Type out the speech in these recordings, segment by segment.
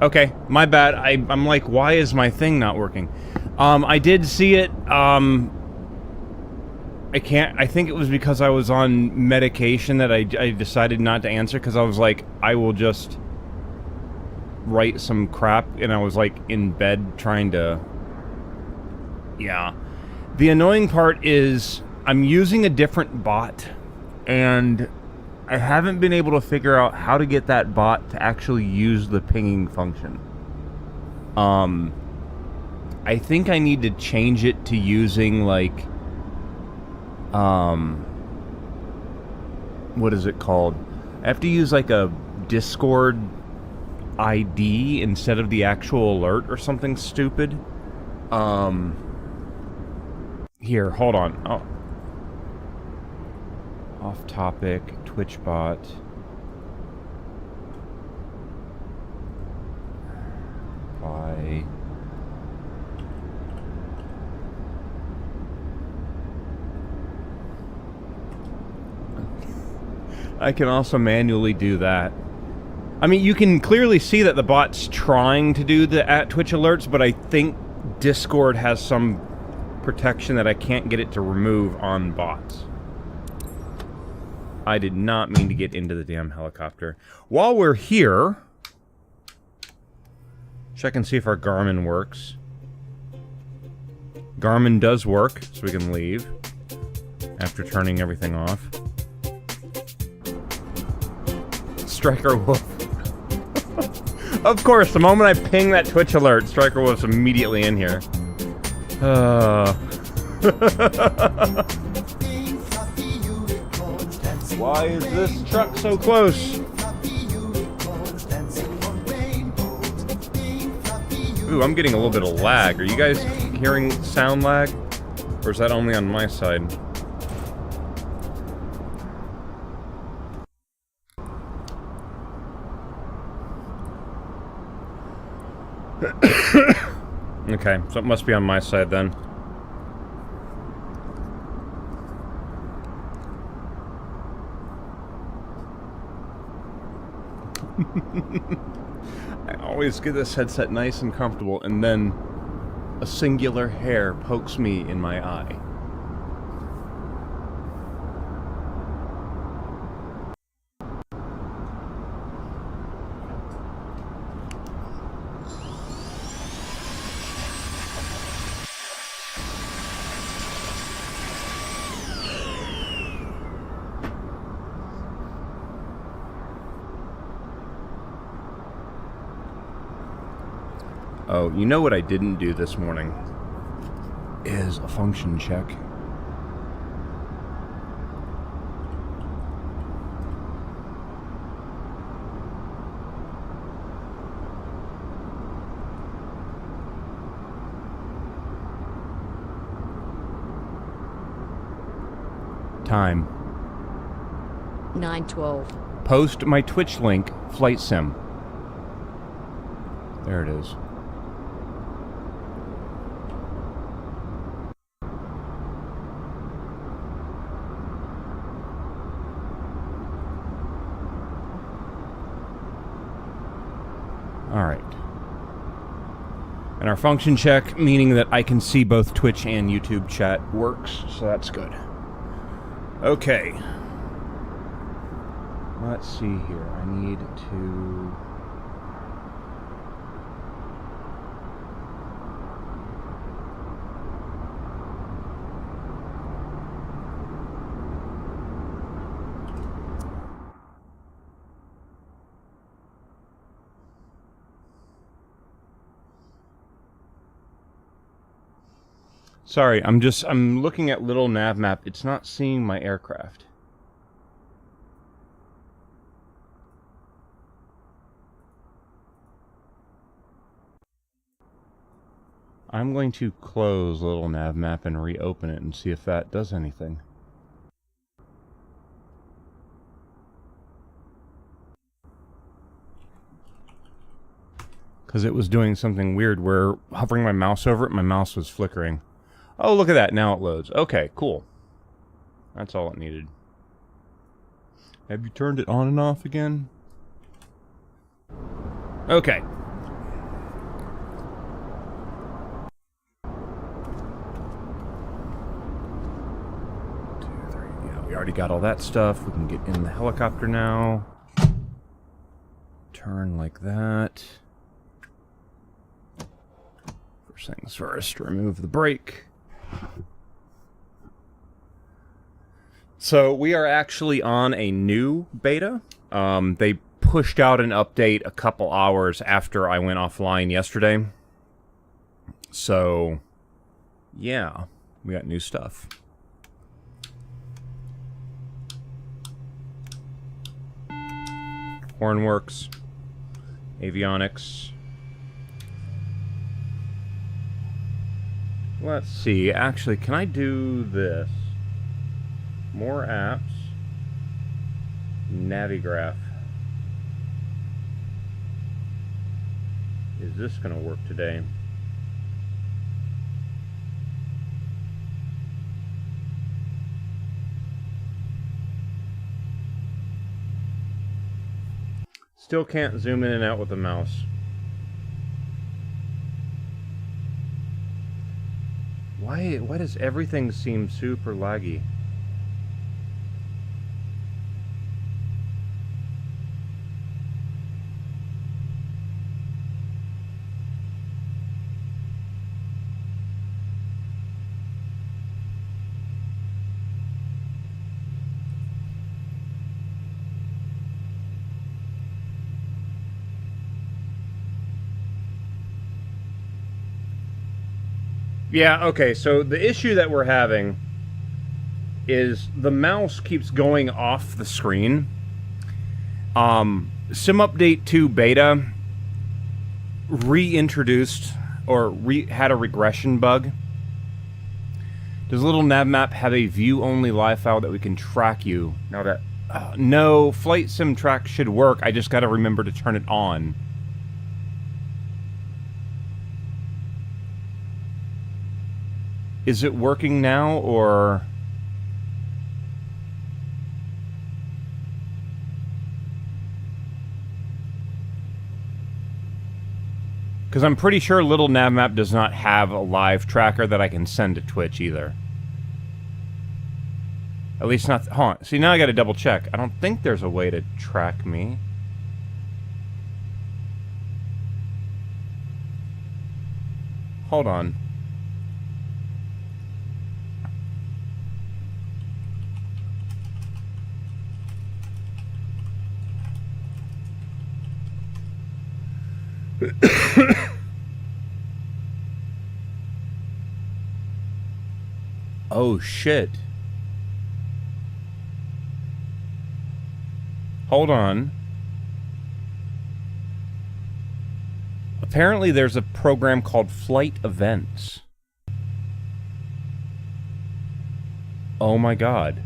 Okay, my bad. I'm like, why is my thing not working? I did see it. I think it was because I was on medication that I decided not to answer, because I was like, I will just write some crap, and I was like in bed trying to... Yeah. The annoying part is I'm using a different bot, and I haven't been able to figure out how to get that bot to actually use the pinging function. I think I need to change it to using, like, what is it called? I have to use, like, a Discord ID instead of the actual alert or something stupid. Here, hold on. Oh. Off topic, Twitch bot. Bye. I can also manually do that. I mean, you can clearly see that the bot's trying to do the @Twitch alerts, but I think Discord has some protection that I can't get it to remove on bots. I did not mean to get into the damn helicopter. While we're here, check and see if our Garmin works. Garmin does work, so we can leave after turning everything off. Striker Wolf. Of course, the moment I ping that Twitch alert, Striker Wolf's immediately in here. Why is this truck so close? Ooh, I'm getting a little bit of lag. Are you guys hearing sound lag? Or is that only on my side? Okay, so it must be on my side then. I always get this headset nice and comfortable, and then a singular hair pokes me in my eye. Oh, you know what I didn't do this morning? Is a function check. Time. 9:12. Post my Twitch link, Flight Sim. There it is. Alright. And our function check, meaning that I can see both Twitch and YouTube chat, works, so that's good. Okay. Let's see here. I need to... Sorry, I'm looking at little nav map. It's not seeing my aircraft. I'm going to close little nav map and reopen it and see if that does anything. Because it was doing something weird where hovering my mouse over it, my mouse was flickering. Oh, look at that. Now it loads. Okay, cool. That's all it needed. Have you turned it on and off again? Okay. already got all that stuff. We can get in the helicopter now. Turn like that. First things first, remove the brake. So we are actually on a new beta. They pushed out an update a couple hours after I went offline yesterday. So, yeah, we got new stuff. Hornworks, avionics. Let's see, actually, can I do this? More apps. Navigraph. Is this going to work today? Still can't zoom in and out with the mouse. Why does everything seem super laggy? Yeah, okay, so the issue that we're having is the mouse keeps going off the screen. Sim Update 2 Beta reintroduced, or had a regression bug. Does a little nav map have a view-only live file that we can track you? Now that... no, Flight Sim Track should work, I just gotta remember to turn it on. Is it working now, or... Because I'm pretty sure Little Navmap does not have a live tracker that I can send to Twitch either. At least not... Hold on. See, now I gotta double check. I don't think there's a way to track me. Hold on. Oh shit. Hold on. Apparently there's a program called Flight Events. Oh my god.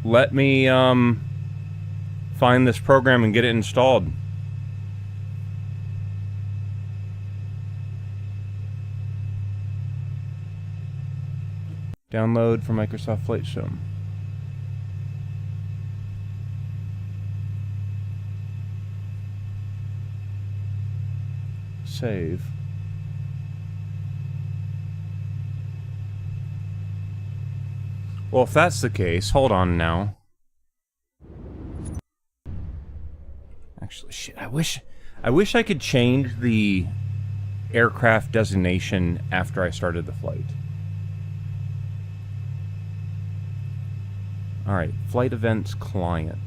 Let me, find this program and get it installed. Download from Microsoft Flight Sim. Save. Well, if that's the case, hold on now. Actually, shit, I wish I could change the aircraft designation after I started the flight. Alright, Flight Events Client.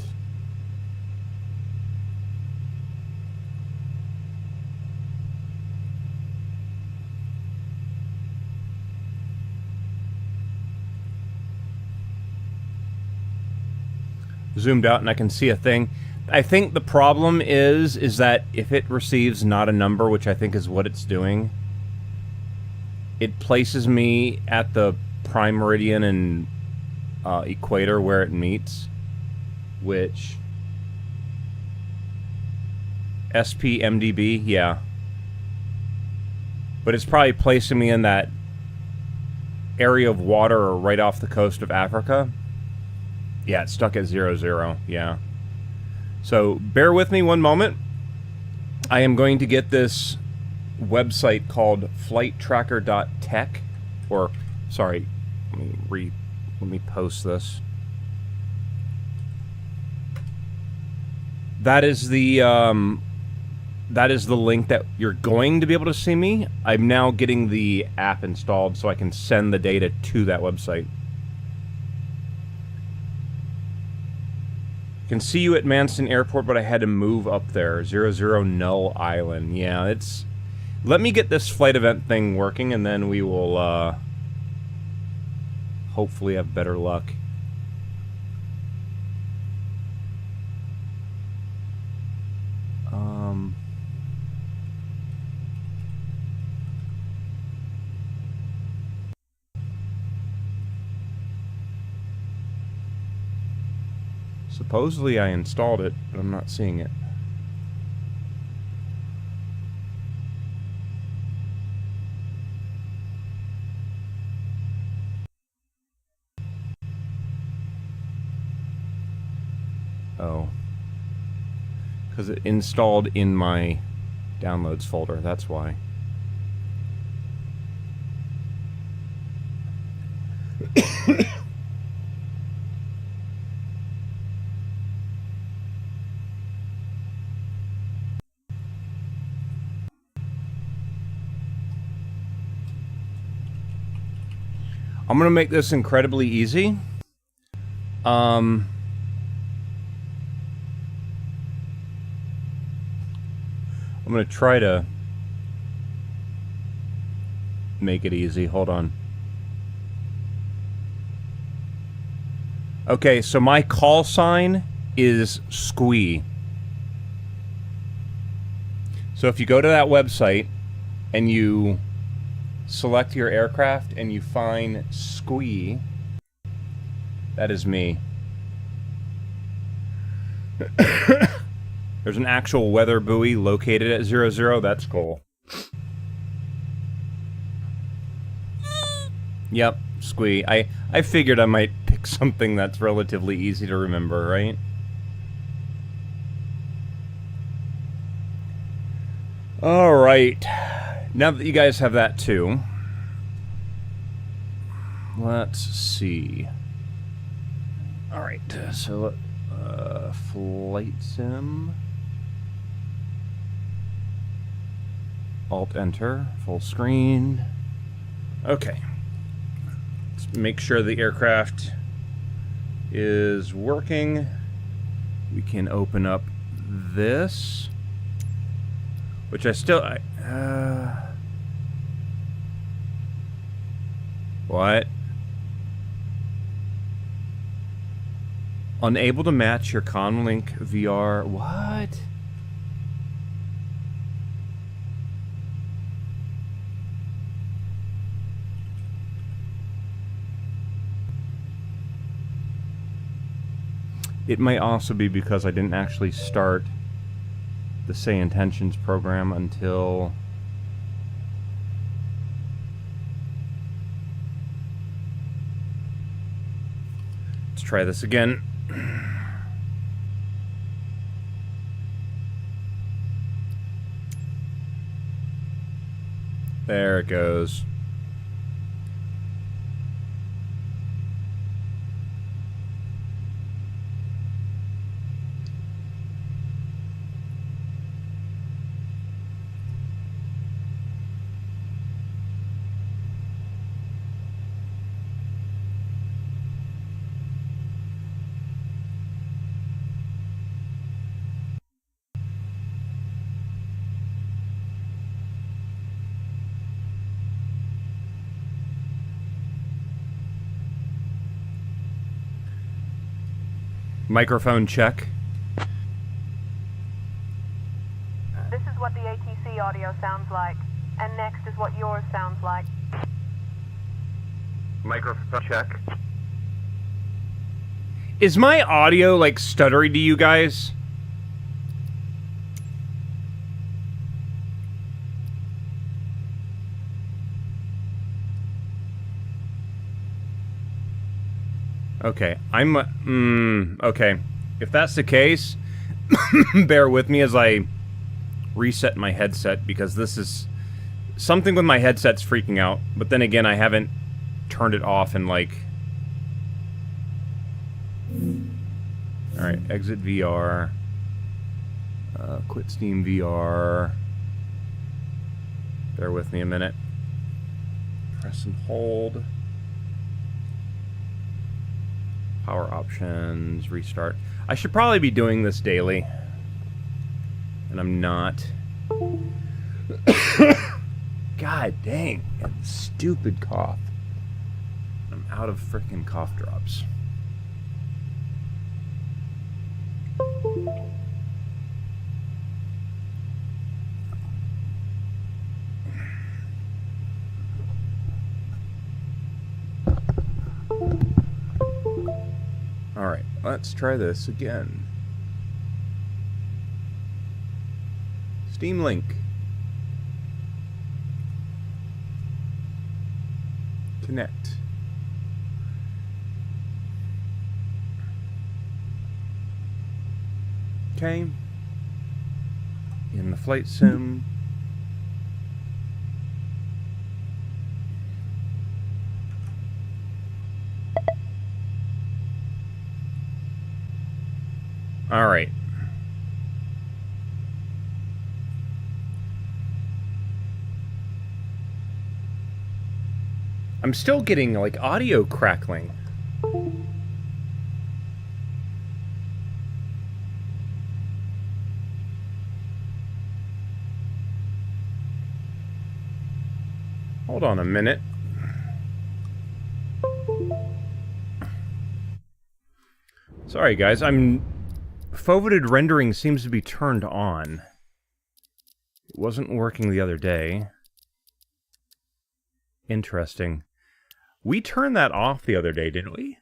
Zoomed out and I can see a thing. I think the problem is that if it receives not a number, which I think is what it's doing, it places me at the prime meridian and equator where it meets, which SPMDB, yeah. But it's probably placing me in that area of water right off the coast of Africa. Yeah, it's stuck at 00, yeah. So, bear with me one moment. I am going to get this website called flighttracker.tech, or, sorry, let me post this. That is the link that you're going to be able to see me. I'm now getting the app installed so I can send the data to that website. Can see you at Manston Airport, but I had to move up there. 00 Null Island. Yeah, it's... Let me get this flight event thing working, and then we will, hopefully have better luck. Supposedly I installed it, but I'm not seeing it. Oh. Because it installed in my downloads folder, that's why. I'm gonna make this incredibly easy. I'm gonna try to make it easy. Hold on. Okay, so my call sign is SQUEE. So if you go to that website and you select your aircraft and you find SQUEE, that is me. There's an actual weather buoy located at 00. That's cool. Yep, SQUEE. I figured I might pick something that's relatively easy to remember, right? Alright. Now that you guys have that too, let's see. Alright, so flight sim. Alt-enter, full screen. Okay. Let's make sure the aircraft is working. We can open up this, which I still... what? Unable to match your Comlink VR... What? It might also be because I didn't actually start the Say Intentions program until... Let's try this again. There it goes. Microphone check. This is what the ATC audio sounds like, and next is what yours sounds like. Microphone check. Is my audio, like, stuttery to you guys? Okay, okay. If that's the case, bear with me as I reset my headset because this is... Something with my headset's freaking out, but then again, I haven't turned it off in like... Alright, exit VR. Quit Steam VR. Bear with me a minute. Press and hold. Power options, restart. I should probably be doing this daily. And I'm not. God dang, that stupid cough. I'm out of frickin' cough drops. Alright, let's try this again. Steam Link. Connect. Okay. In the flight sim. All right. I'm still getting, like, audio crackling. Hold on a minute. Sorry, guys. Foveated rendering seems to be turned on. It wasn't working the other day. Interesting. We turned that off the other day, didn't we?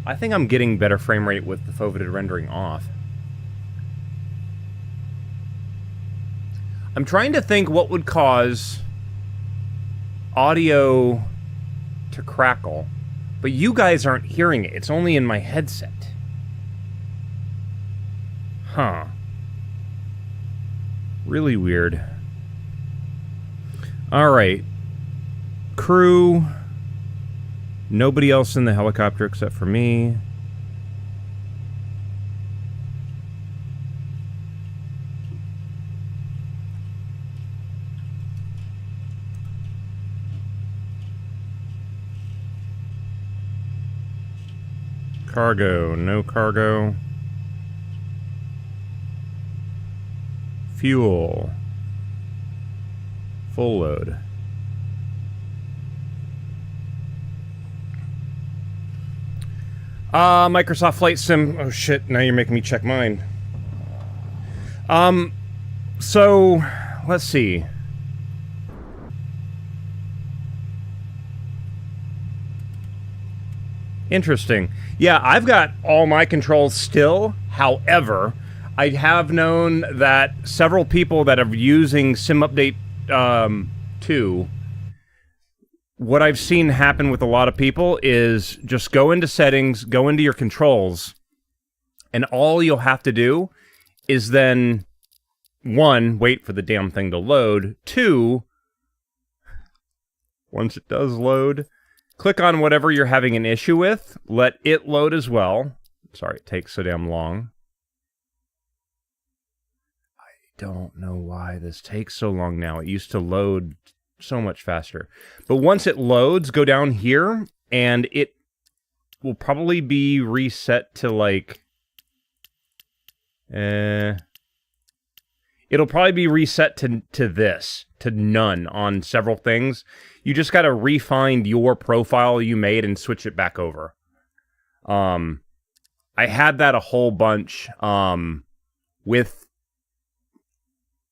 I think I'm getting better frame rate with the foveated rendering off. I'm trying to think what would cause audio to crackle, but you guys aren't hearing it. It's only in my headset. Huh. Really weird. Alright. Crew. Nobody else in the helicopter except for me. Cargo, no cargo. Fuel. Full load. Microsoft Flight Sim. Oh shit, now you're making me check mine. So, let's see. Interesting. Yeah, I've got all my controls still. However, I have known that several people that are using Sim Update 2, what I've seen happen with a lot of people is just go into settings, go into your controls, and all you'll have to do is then, 1, wait for the damn thing to load, 2, once it does load, click on whatever you're having an issue with, let it load as well. Sorry, it takes so damn long. I don't know why this takes so long now. It used to load so much faster. But once it loads, go down here, and it will probably be reset to, like... It'll probably be reset to this, to none on several things. You just got to refine your profile you made and switch it back over. I had that a whole bunch with...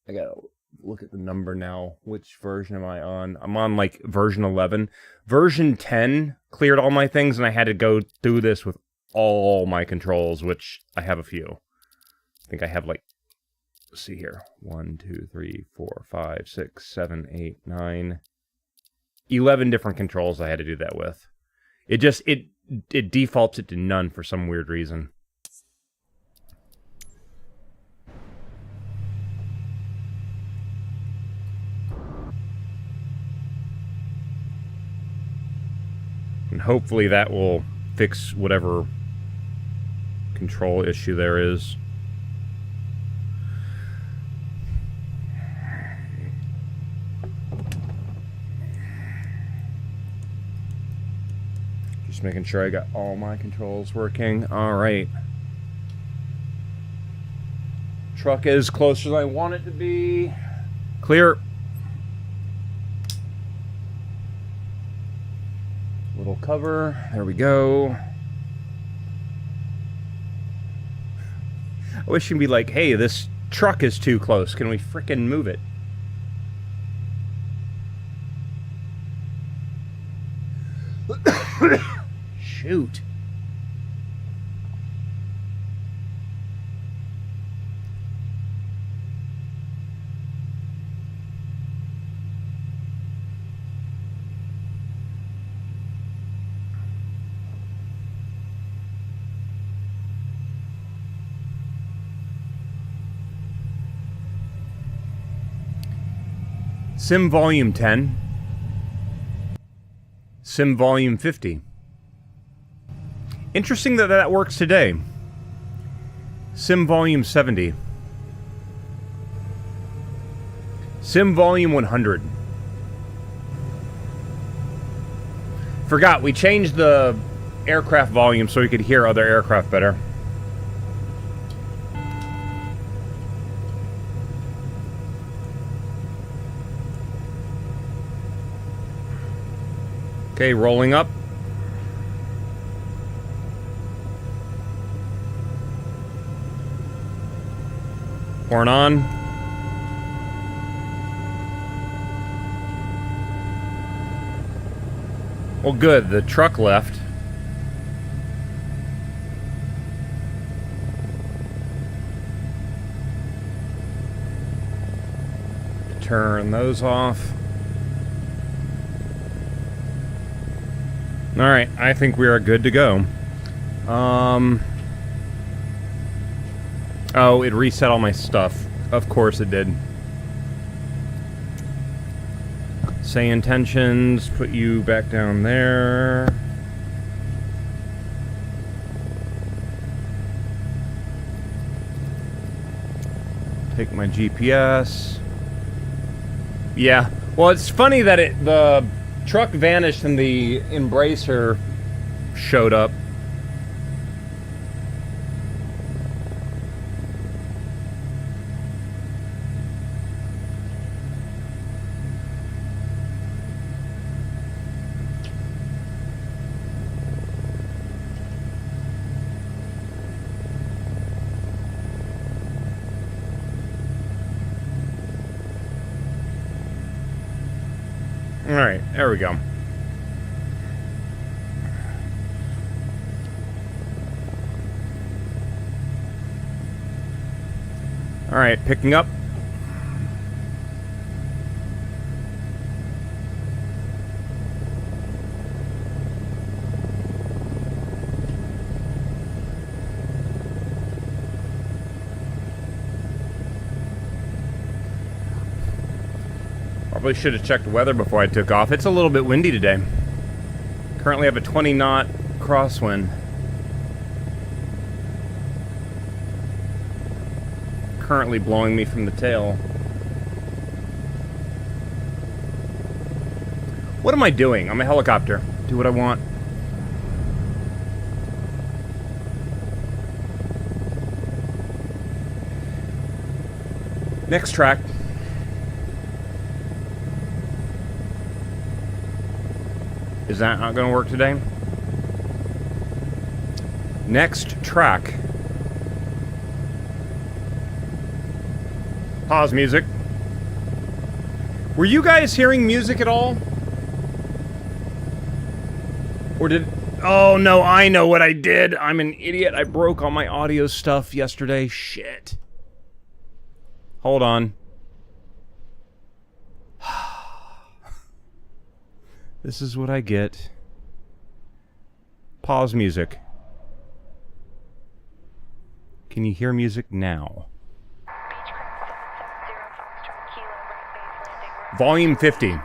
I gotta look at the number now. Which version am I on? I'm on, like, version 11. Version 10 cleared all my things, and I had to go through this with all my controls, which I have a few. I think I have, like, let's see here. 1, 2, 3, 4, 5, 6, 7, 8, 9, 11 different controls I had to do that with. It just, it defaults it to none for some weird reason. And hopefully that will fix whatever control issue there is. Just making sure I got all my controls working. All right. Truck is closer than I want it to be. Clear. Little cover. There we go. I wish you'd be like, hey, this truck is too close. Can we frickin' move it? Shoot. Sim volume 10. Sim volume 50. Interesting that that works today. Sim volume 70. Sim volume 100. Forgot, we changed the aircraft volume so we could hear other aircraft better. Okay, rolling up. Horn on. Well, good. The truck left. Turn those off. All right, I think we are good to go. Oh, it reset all my stuff. Of course it did. Say intentions, put you back down there. Take my GPS. Yeah, well, it's funny that the truck vanished and the embracer showed up. Alright, there we go. Alright, picking up. Probably should have checked the weather before I took off. It's a little bit windy today. Currently have a 20-knot crosswind. Currently blowing me from the tail. What am I doing? I'm a helicopter. Do what I want. Next track. Is that not going to work today? Next track. Pause music. Were you guys hearing music at all? Or did... Oh no, I know what I did. I'm an idiot. I broke all my audio stuff yesterday. Shit. Hold on. This is what I get. Pause music. Can you hear music now? Volume 50.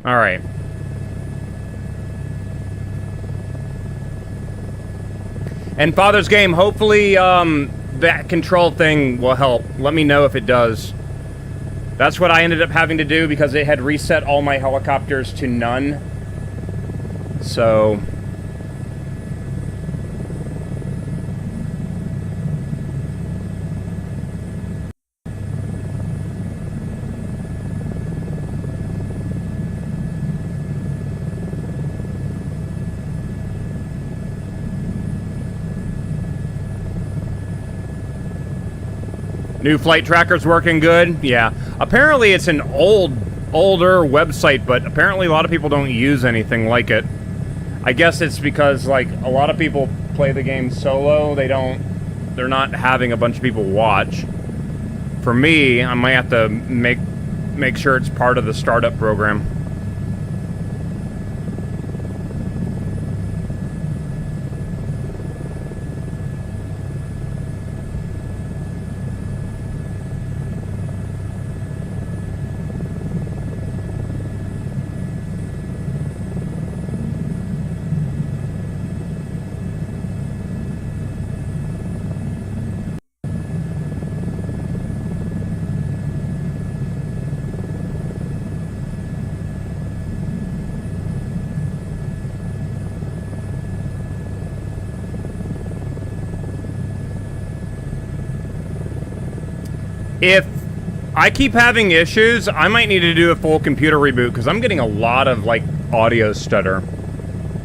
Alright. And Father's Game, hopefully that control thing will help. Let me know if it does. That's what I ended up having to do because it had reset all my helicopters to none. So... New flight tracker's working good? Yeah. Apparently it's an older website, but apparently a lot of people don't use anything like it. I guess it's because, like, a lot of people play the game solo. They're not having a bunch of people watch. For me, I might have to make sure it's part of the startup program. If I keep having issues, I might need to do a full computer reboot because I'm getting a lot of, like, audio stutter.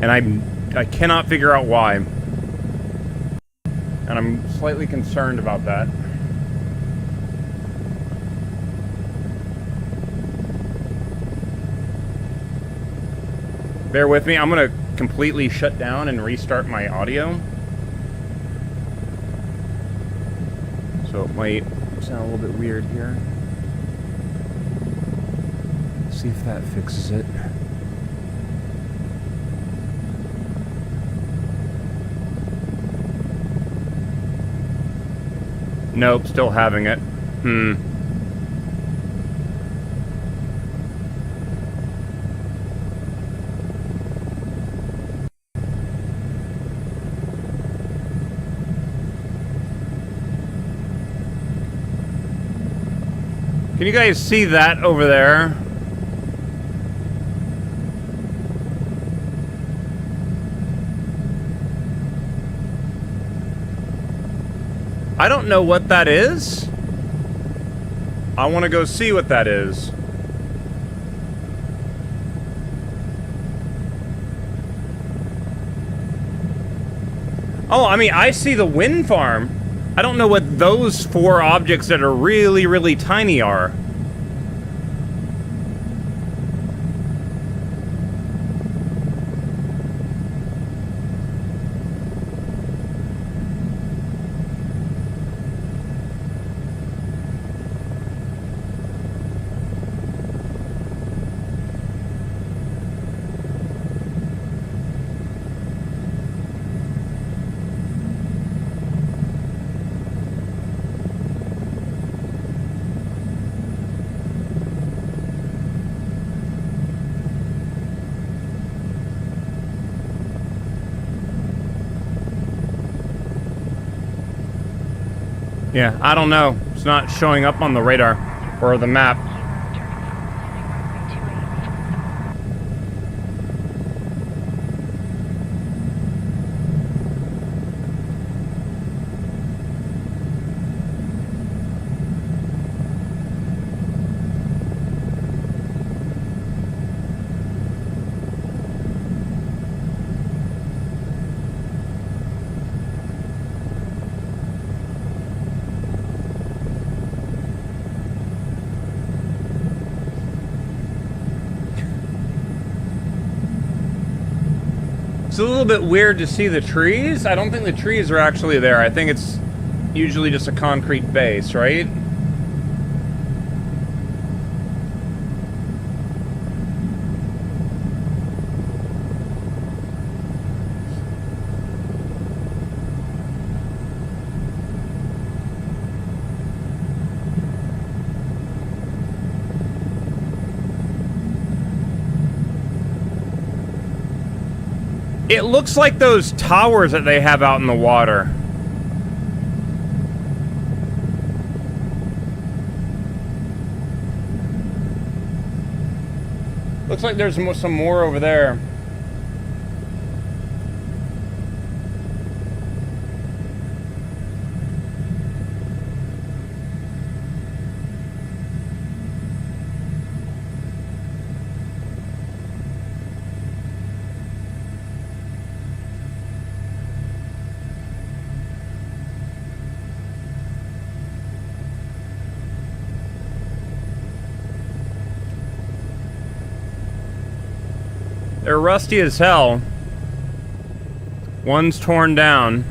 And I cannot figure out why. And I'm slightly concerned about that. Bear with me, I'm gonna completely shut down and restart my audio. So it might sound a little bit weird here. See if that fixes it. Nope, still having it. Can you guys see that over there? I don't know what that is. I want to go see what that is. Oh, I mean, I see the wind farm. I don't know what those four objects that are really, really tiny are. Yeah, I don't know. It's not showing up on the radar or the map. It's a little bit weird to see the trees. I don't think the trees are actually there. I think it's usually just a concrete base, right? It looks like those towers that they have out in the water. Looks like there's some more over there. They're rusty as hell. One's torn down.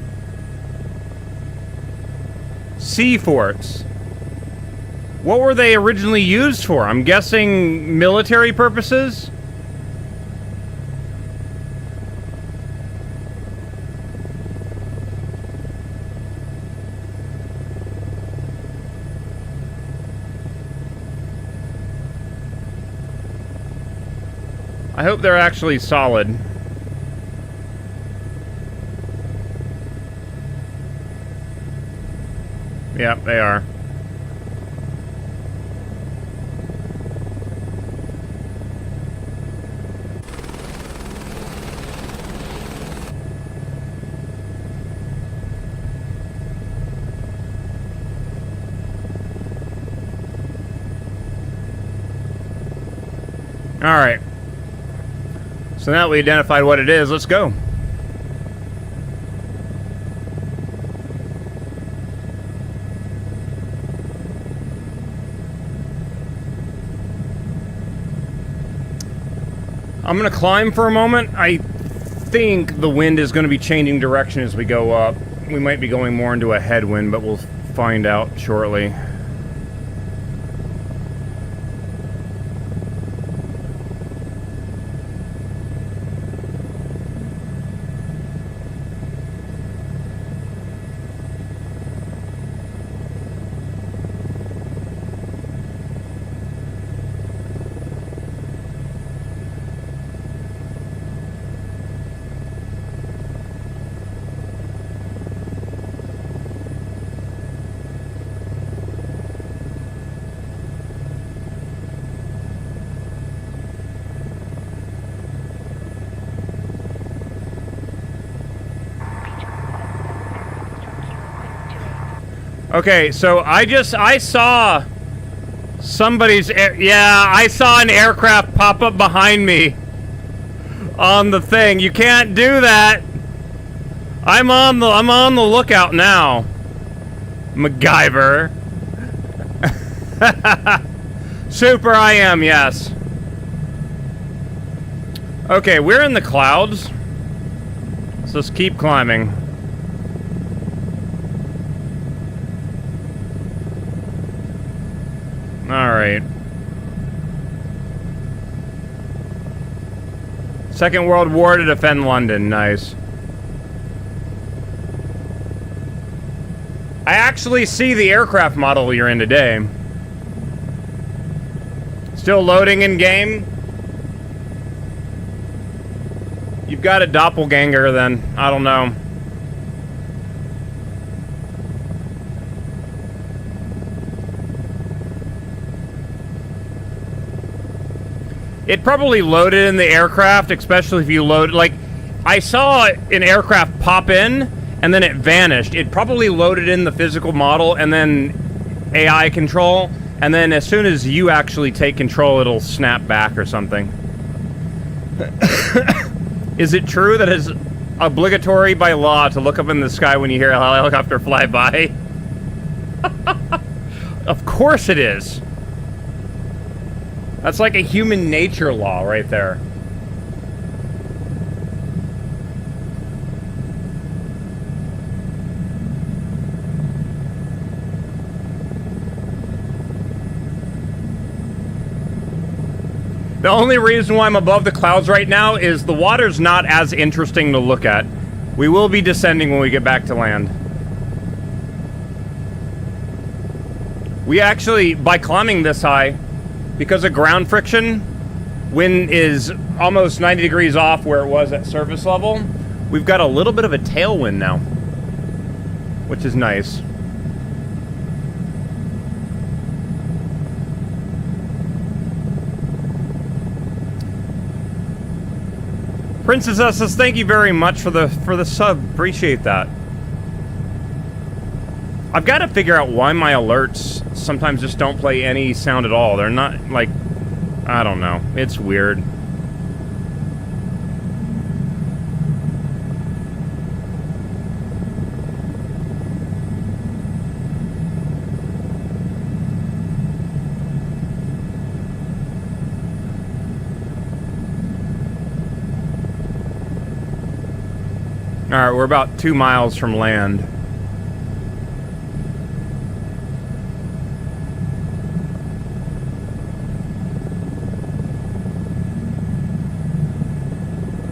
Sea forts. What were they originally used for? I'm guessing military purposes? I hope they're actually solid. Yeah, they are. All right. So now we identified what it is, let's go. I'm gonna climb for a moment. I think the wind is gonna be changing direction as we go up. We might be going more into a headwind, but we'll find out shortly. Okay, so I saw somebody's I saw an aircraft pop up behind me on the thing. You can't do that. I'm on the lookout now. MacGyver. Super I am, yes. Okay, we're in the clouds. So let's keep climbing. Alright. Second World War to defend London. Nice. I actually see the aircraft model you're in today. Still loading in game? You've got a doppelganger then. I don't know. It probably loaded in the aircraft, especially if you load... Like, I saw an aircraft pop in, and then it vanished. It probably loaded in the physical model, and then AI control, and then as soon as you actually take control, it'll snap back or something. Is it true that it's obligatory by law to look up in the sky when you hear a helicopter fly by? Of course it is. That's like a human nature law right there. The only reason why I'm above the clouds right now is the water's not as interesting to look at. We will be descending when we get back to land. We actually, by climbing this high, because of ground friction, wind is almost 90 degrees off where it was at surface level, we've got a little bit of a tailwind now, which is nice. Princess SS, thank you very much for the sub. Appreciate that. I've got to figure out why my alerts sometimes just don't play any sound at all. They're not, like, I don't know. It's weird. Alright, we're about 2 miles from land.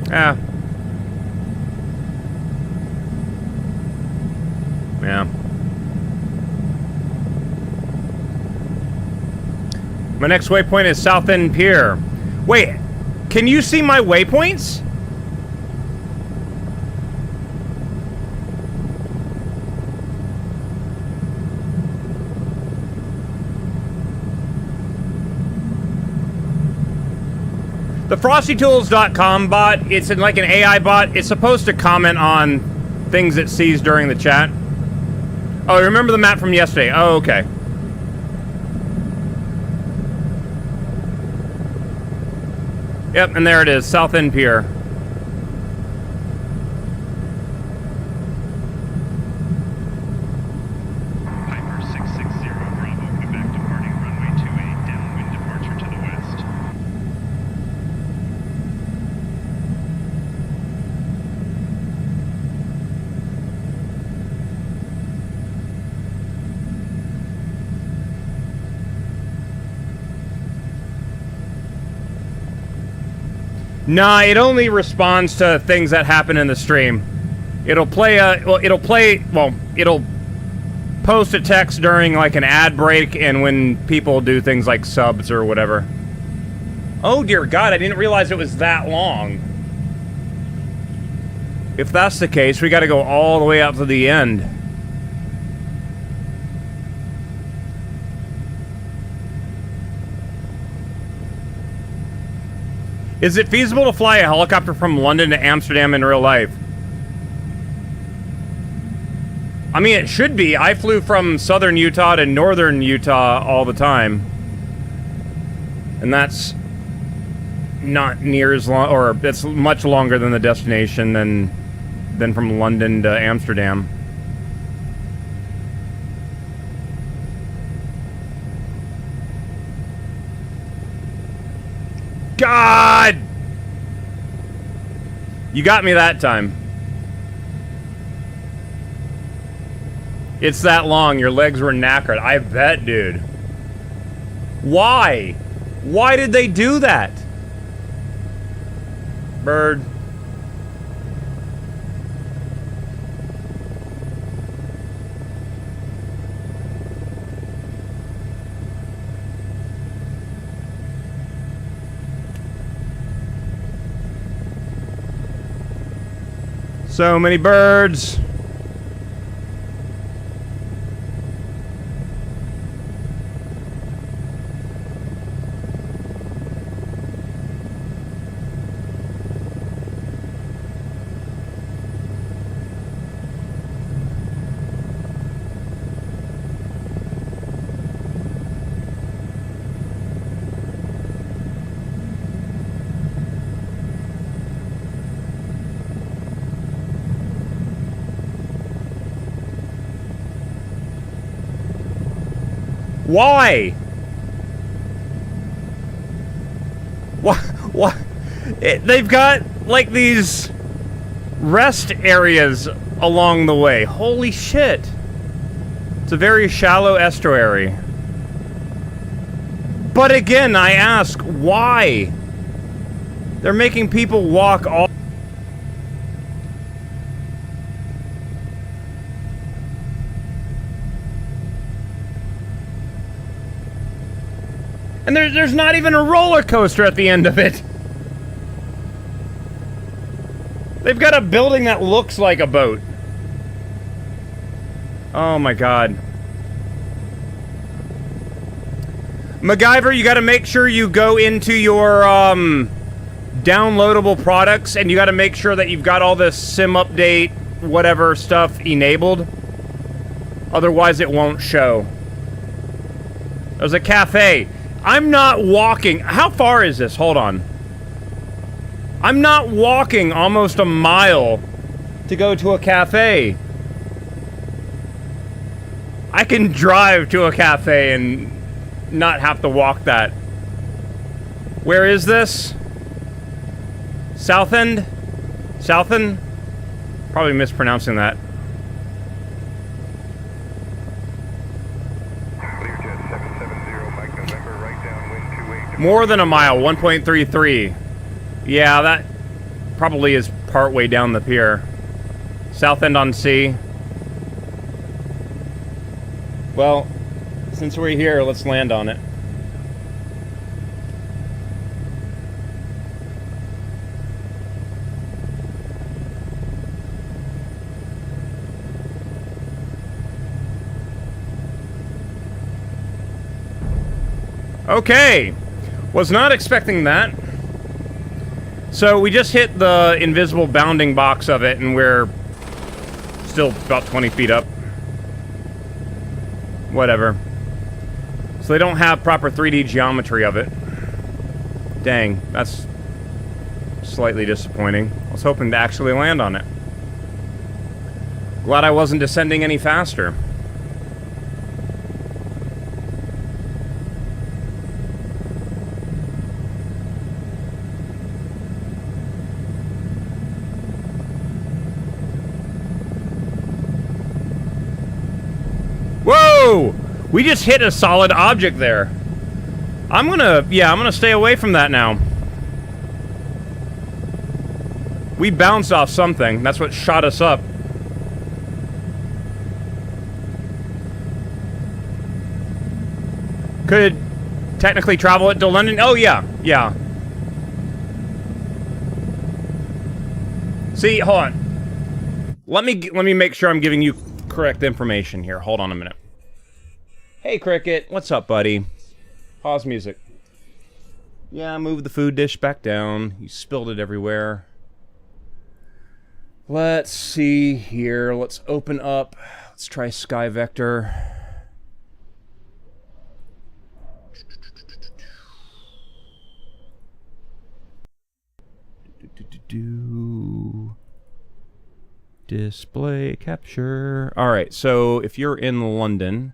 Yeah. Yeah. My next waypoint is South End Pier. Wait, can you see my waypoints? The FrostyTools.com bot, it's like an AI bot. It's supposed to comment on things it sees during the chat. Oh, remember the map from yesterday? Oh, okay. Yep, and there it is, South End Pier. Piper 660 Bravo, Quebec departing runway 28, downwind departure to the west. Nah, it only responds to things that happen in the stream. It'll post a text during like an ad break and when people do things like subs or whatever. Oh dear God, I didn't realize it was that long. If that's the case, we gotta go all the way out to the end. Is it feasible to fly a helicopter from London to Amsterdam in real life? I mean, it should be. I flew from southern Utah to northern Utah all the time. And that's not near as long, or it's much longer than the destination than from London to Amsterdam. God! You got me that time. It's that long. Your legs were knackered. I bet, dude. Why? Why did they do that? Bird. So many birds. Why? What? They've got, like, these rest areas along the way. Holy shit. It's a very shallow estuary. But again, I ask, why? They're making people walk all... And there's not even a roller coaster at the end of it. They've got a building that looks like a boat. Oh my god. MacGyver, you gotta make sure you go into your, downloadable products, and you gotta make sure that you've got all this sim update, whatever stuff enabled. Otherwise, it won't show. There's a cafe. I'm not walking. How far is this? Hold on. I'm not walking almost a mile to go to a cafe. I can drive to a cafe and not have to walk that. Where is this? South End? South End? Probably mispronouncing that. More than a mile, 1.33. Yeah, that probably is partway down the pier. South End on Sea. Well, since we're here, let's land on it. Okay. Was not expecting that. So we just hit the invisible bounding box of it, and we're still about 20 feet up. Whatever. So they don't have proper 3D geometry of it. Dang, that's slightly disappointing. I was hoping to actually land on it. Glad I wasn't descending any faster. Whoa! We just hit a solid object there. I'm gonna stay away from that now. We bounced off something. That's what shot us up. Could technically travel it to London. Oh yeah, yeah. See, hold on. Let me make sure I'm giving you correct information here. Hold on a minute. Hey, Cricket. What's up, buddy? Pause music. Yeah, move the food dish back down. You spilled it everywhere. Let's see here. Let's open up. Let's try Sky Vector. Display capture. Alright, so if you're in London,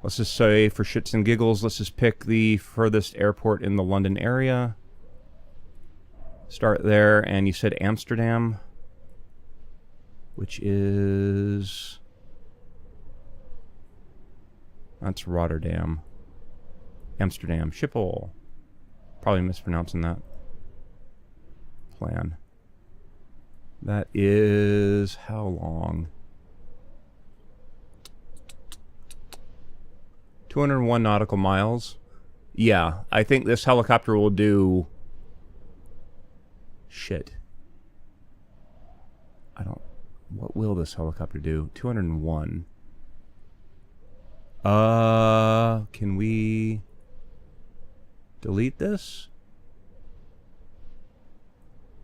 let's just say for shits and giggles, let's just pick the furthest airport in the London area. Start there, and you said Amsterdam, which is... That's Rotterdam. Amsterdam. Schiphol. Probably mispronouncing that. Plan. That is... how long? 201 nautical miles. Yeah, I think this helicopter will do... Shit. I don't... What will this helicopter do? 201. Can we... delete this?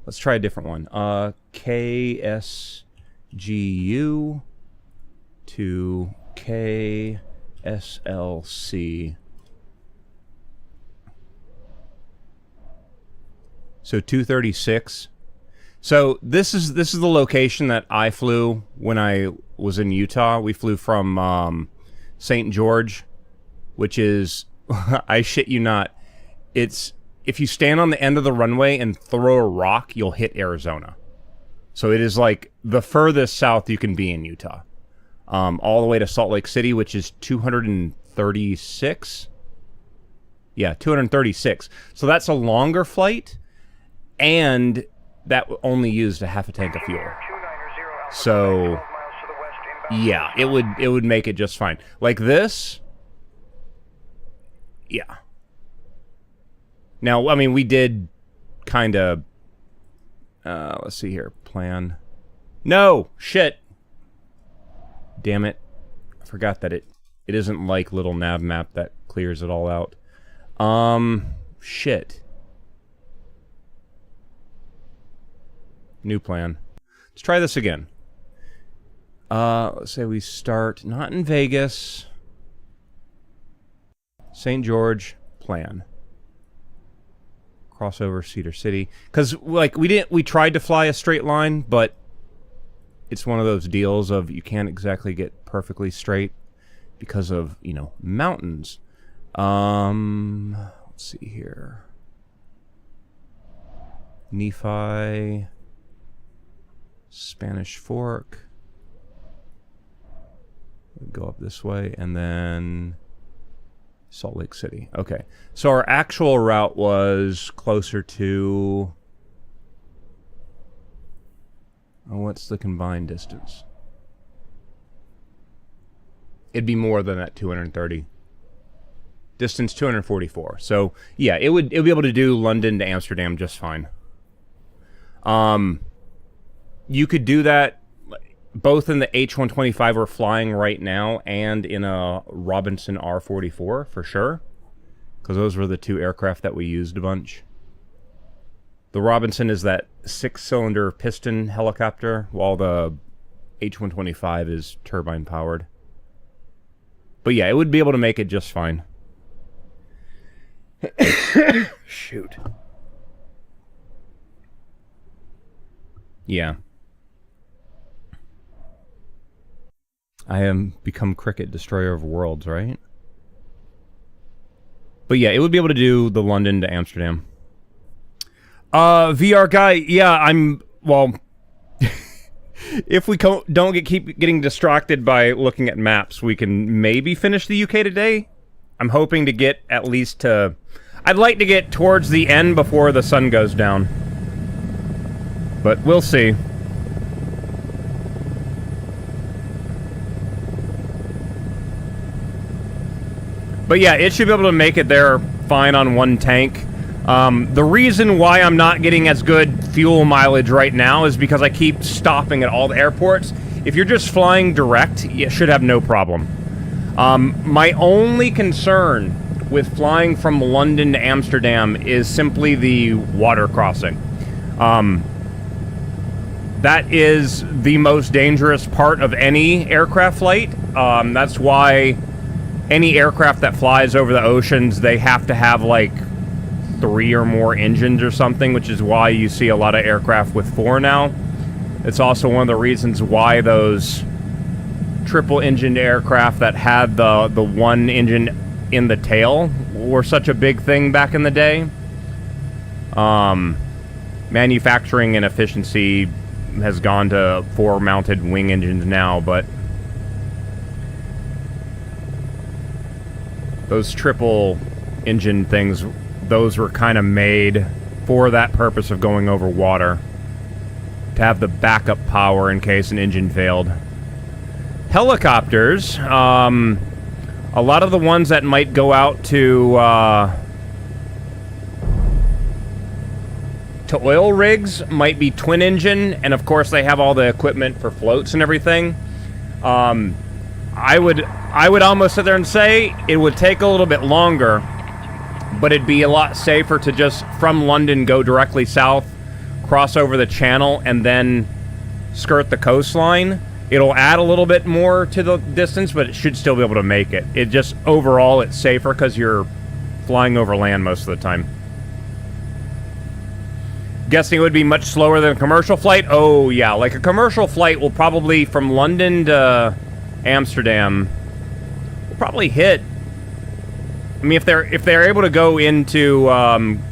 Let's try a different one. KSGU to KSLC. So 236. So this is the location that I flew when I was in Utah. We flew from St. George, which is I shit you not. It's if you stand on the end of the runway and throw a rock, you'll hit Arizona. So it is like the furthest south you can be in Utah. All the way to Salt Lake City, which is 236. Yeah, 236. So that's a longer flight. and that only used a half a tank of fuel. So, yeah, it would make it just fine. Like this, yeah. Now, I mean, we did kind of, let's see here, plan. No, shit. Damn it. I forgot that it isn't like little nav map that clears it all out. Shit. New plan. Let's try this again. Let's say we start not in Vegas. St. George, plan. Crossover Cedar City. Because, like, we tried to fly a straight line, but it's one of those deals of you can't exactly get perfectly straight because of, you know, mountains. Let's see here. Nephi. Spanish Fork. Go up this way, and then Salt Lake City. Okay, so our actual route was closer to... Oh, what's the combined distance? It'd be more than that 230. Distance 244. So, yeah, it would be able to do London to Amsterdam just fine. You could do that both in the H125 we're flying right now and in a Robinson R44 for sure, because those were the two aircraft that we used a bunch. The Robinson is that 6-cylinder piston helicopter, while the H125 is turbine powered. But yeah, it would be able to make it just fine. Shoot. Yeah. I am become Cricket, Destroyer of Worlds, right? But yeah, it would be able to do the London to Amsterdam. VR guy, yeah, well, if we keep getting distracted by looking at maps, we can maybe finish the UK today. I'm hoping to get at least to... I'd like to get towards the end before the sun goes down. But we'll see. But yeah, it should be able to make it there fine on one tank. The reason why I'm not getting as good fuel mileage right now is because I keep stopping at all the airports. If you're just flying direct, you should have no problem. My only concern with flying from London to Amsterdam is simply the water crossing. That is the most dangerous part of any aircraft flight. That's why any aircraft that flies over the oceans, they have to have like 3 or more engines or something, which is why you see a lot of aircraft with 4 now. It's also one of the reasons why those triple-engined aircraft that had the one engine in the tail were such a big thing back in the day. Manufacturing and efficiency has gone to 4-mounted wing engines now, but those triple engine things, those were kind of made for that purpose of going over water, to have the backup power in case an engine failed. Helicopters, a lot of the ones that might go out to oil rigs might be twin engine, and of course they have all the equipment for floats and everything. I would almost sit there and say it would take a little bit longer, but it'd be a lot safer to just from London go directly south, cross over the channel, and then skirt the coastline. It'll add a little bit more to the distance, but it should still be able to make it. It just, overall, it's safer because you're flying over land most of the time. Guessing it would be much slower than a commercial flight? Oh, yeah. Like, a commercial flight will probably, from London to Amsterdam, will probably hit... I mean, if they're able to go into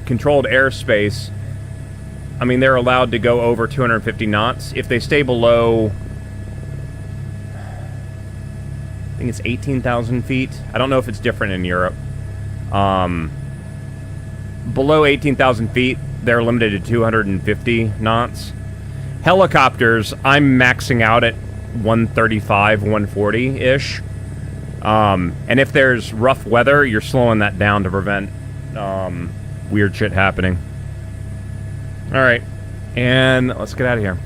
controlled airspace, I mean, they're allowed to go over 250 knots. If they stay below... I think it's 18,000 feet. I don't know if it's different in Europe. Below 18,000 feet, they're limited to 250 knots. Helicopters, I'm maxing out at 135, 140-ish. And if there's rough weather, you're slowing that down to prevent weird shit happening. Alright. And let's get out of here.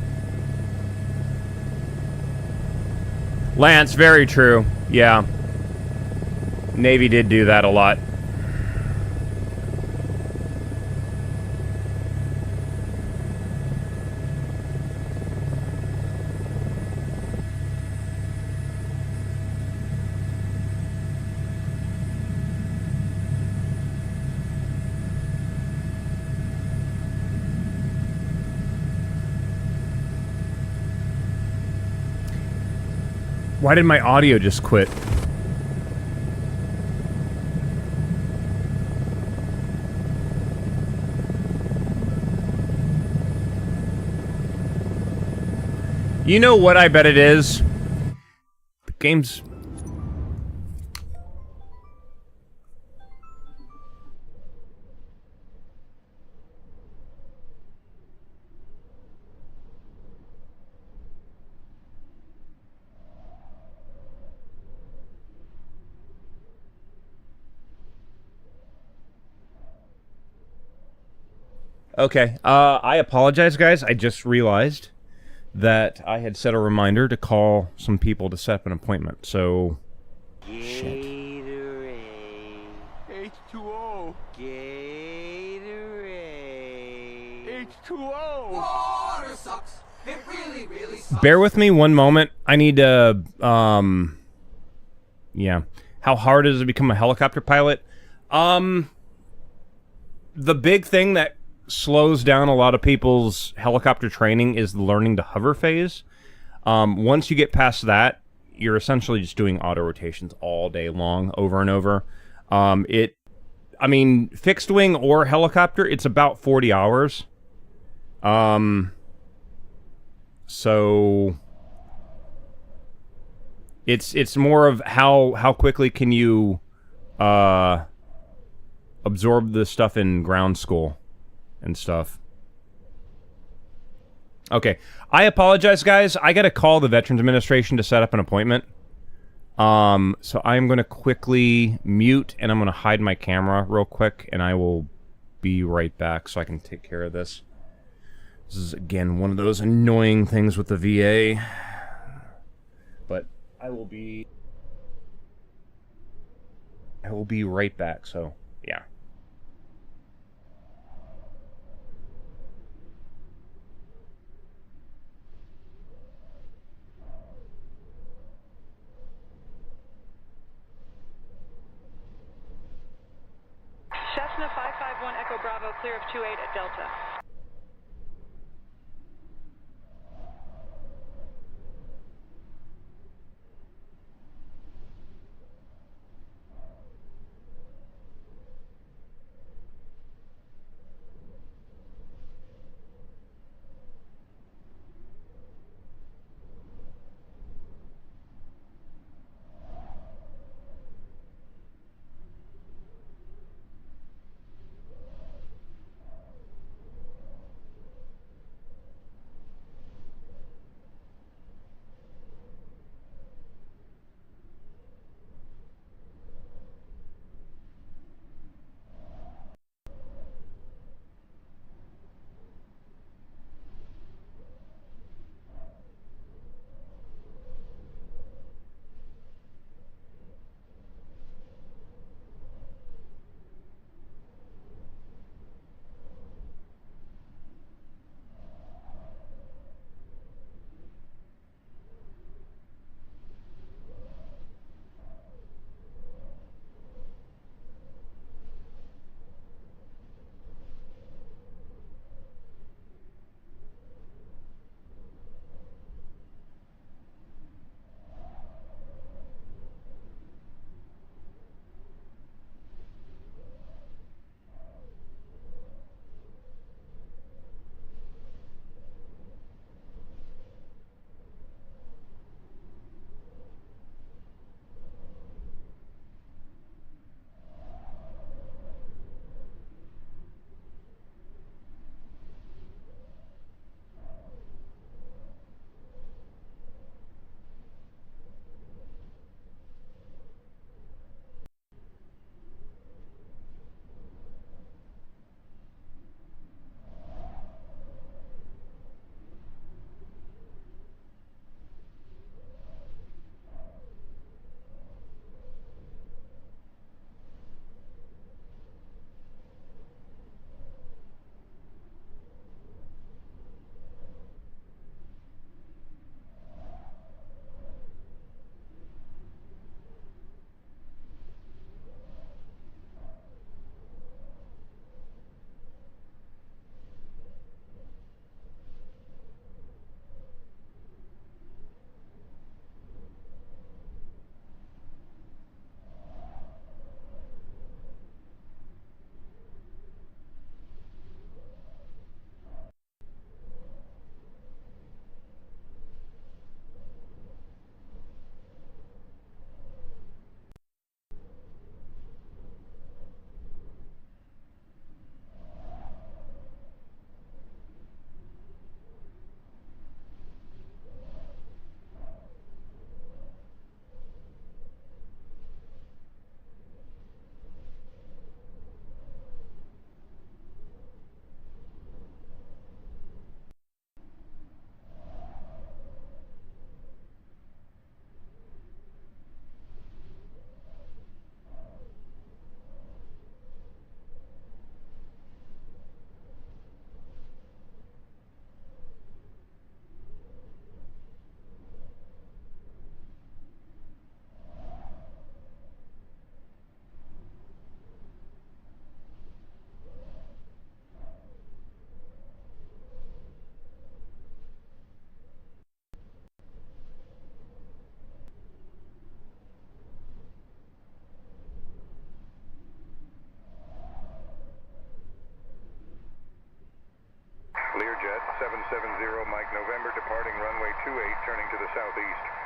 Lance, very true. Yeah. Navy did do that a lot. Why did my audio just quit? You know what I bet it is? The game's... Okay, I apologize, guys. I just realized that I had set a reminder to call some people to set up an appointment, so... Shit. H2O. Gatorade. H2O. Water sucks. It really, really sucks. Bear with me one moment. I need to, yeah. How hard is it to become a helicopter pilot? The big thing that slows down a lot of people's helicopter training is the learning to hover phase. Once you get past that, you're essentially just doing auto rotations all day long, over and over. I mean, fixed wing or helicopter, it's about 40 hours. So it's more of how quickly can you absorb the stuff in ground school and stuff. Okay, I apologize, guys. I gotta call the Veterans Administration to set up an appointment. So I'm gonna quickly mute and I'm gonna hide my camera real quick, and I will be right back so I can take care of this. This is again one of those annoying things with the VA, but I will be right back. So yeah. Cessna 551 Echo Bravo, clear of 28 at Delta. Learjet 770 Mike November departing runway 28, turning to the southeast.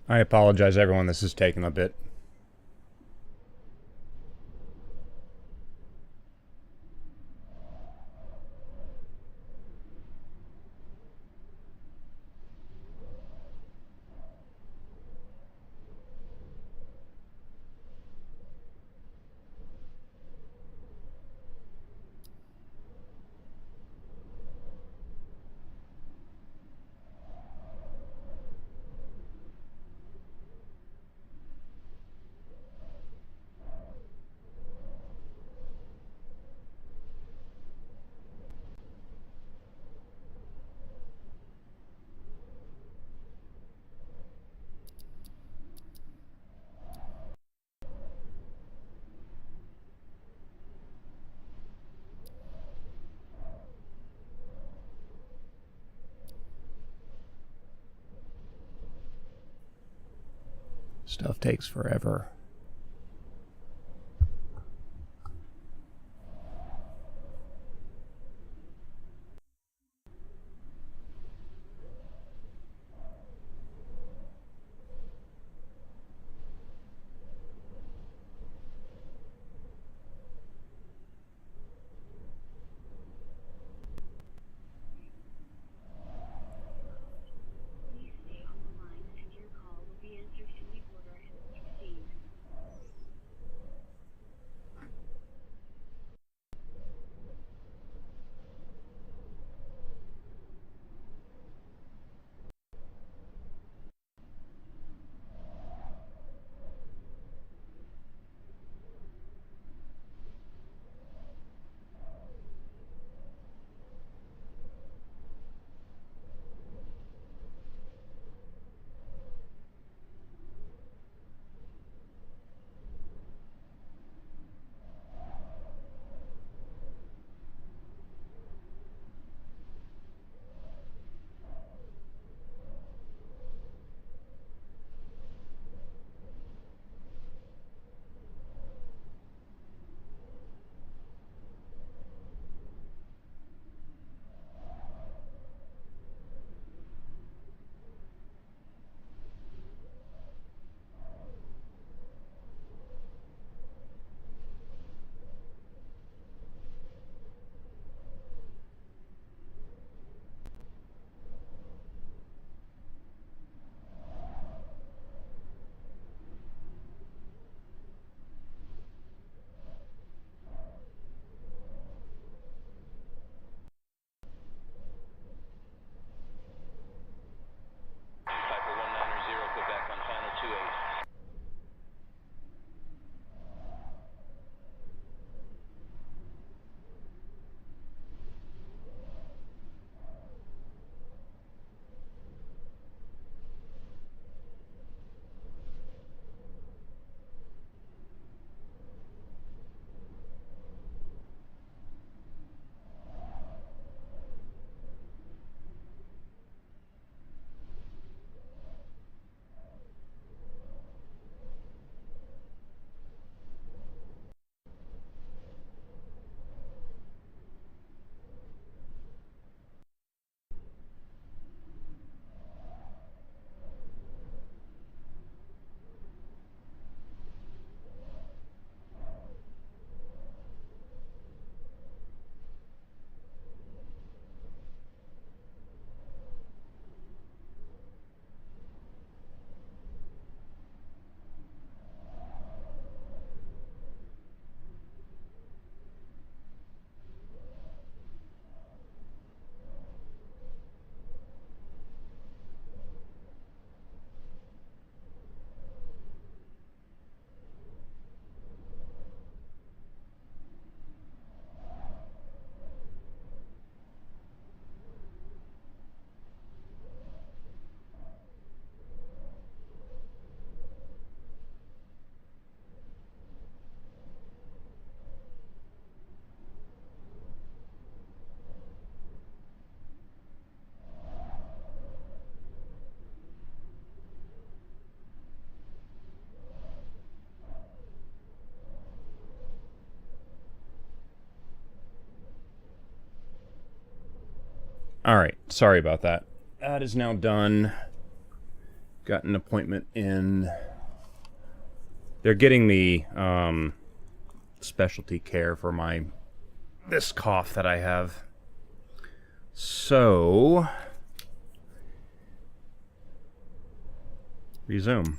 I apologize, everyone. This is taking a bit. Stuff takes forever. Please stay on the line and your call will be answered in the order it was received. Alright, sorry about that. That is now done. Got an appointment in... They're getting the specialty care for this cough that I have. So... Resume.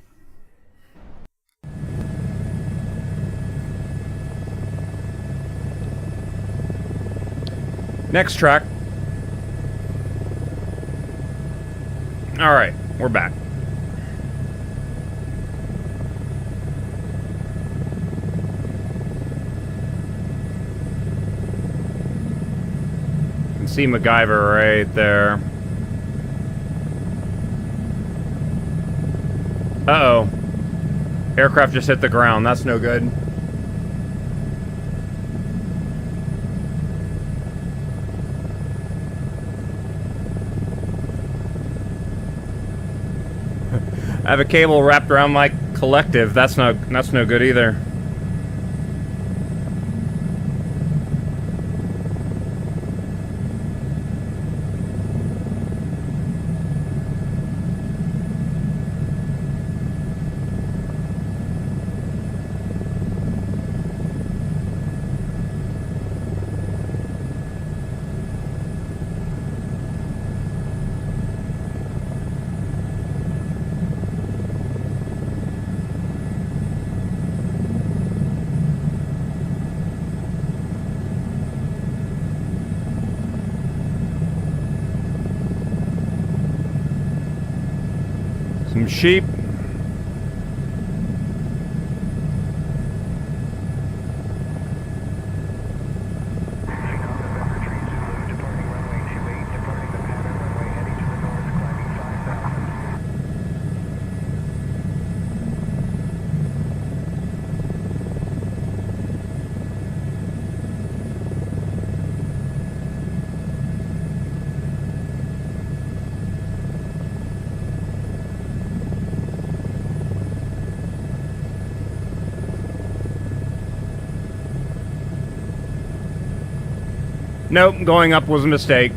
Next track. Alright, we're back. You can see MacGyver right there. Uh-oh. Aircraft just hit the ground. That's no good. I have a cable wrapped around my collective. That's no good either. Some sheep. Nope, going up was a mistake.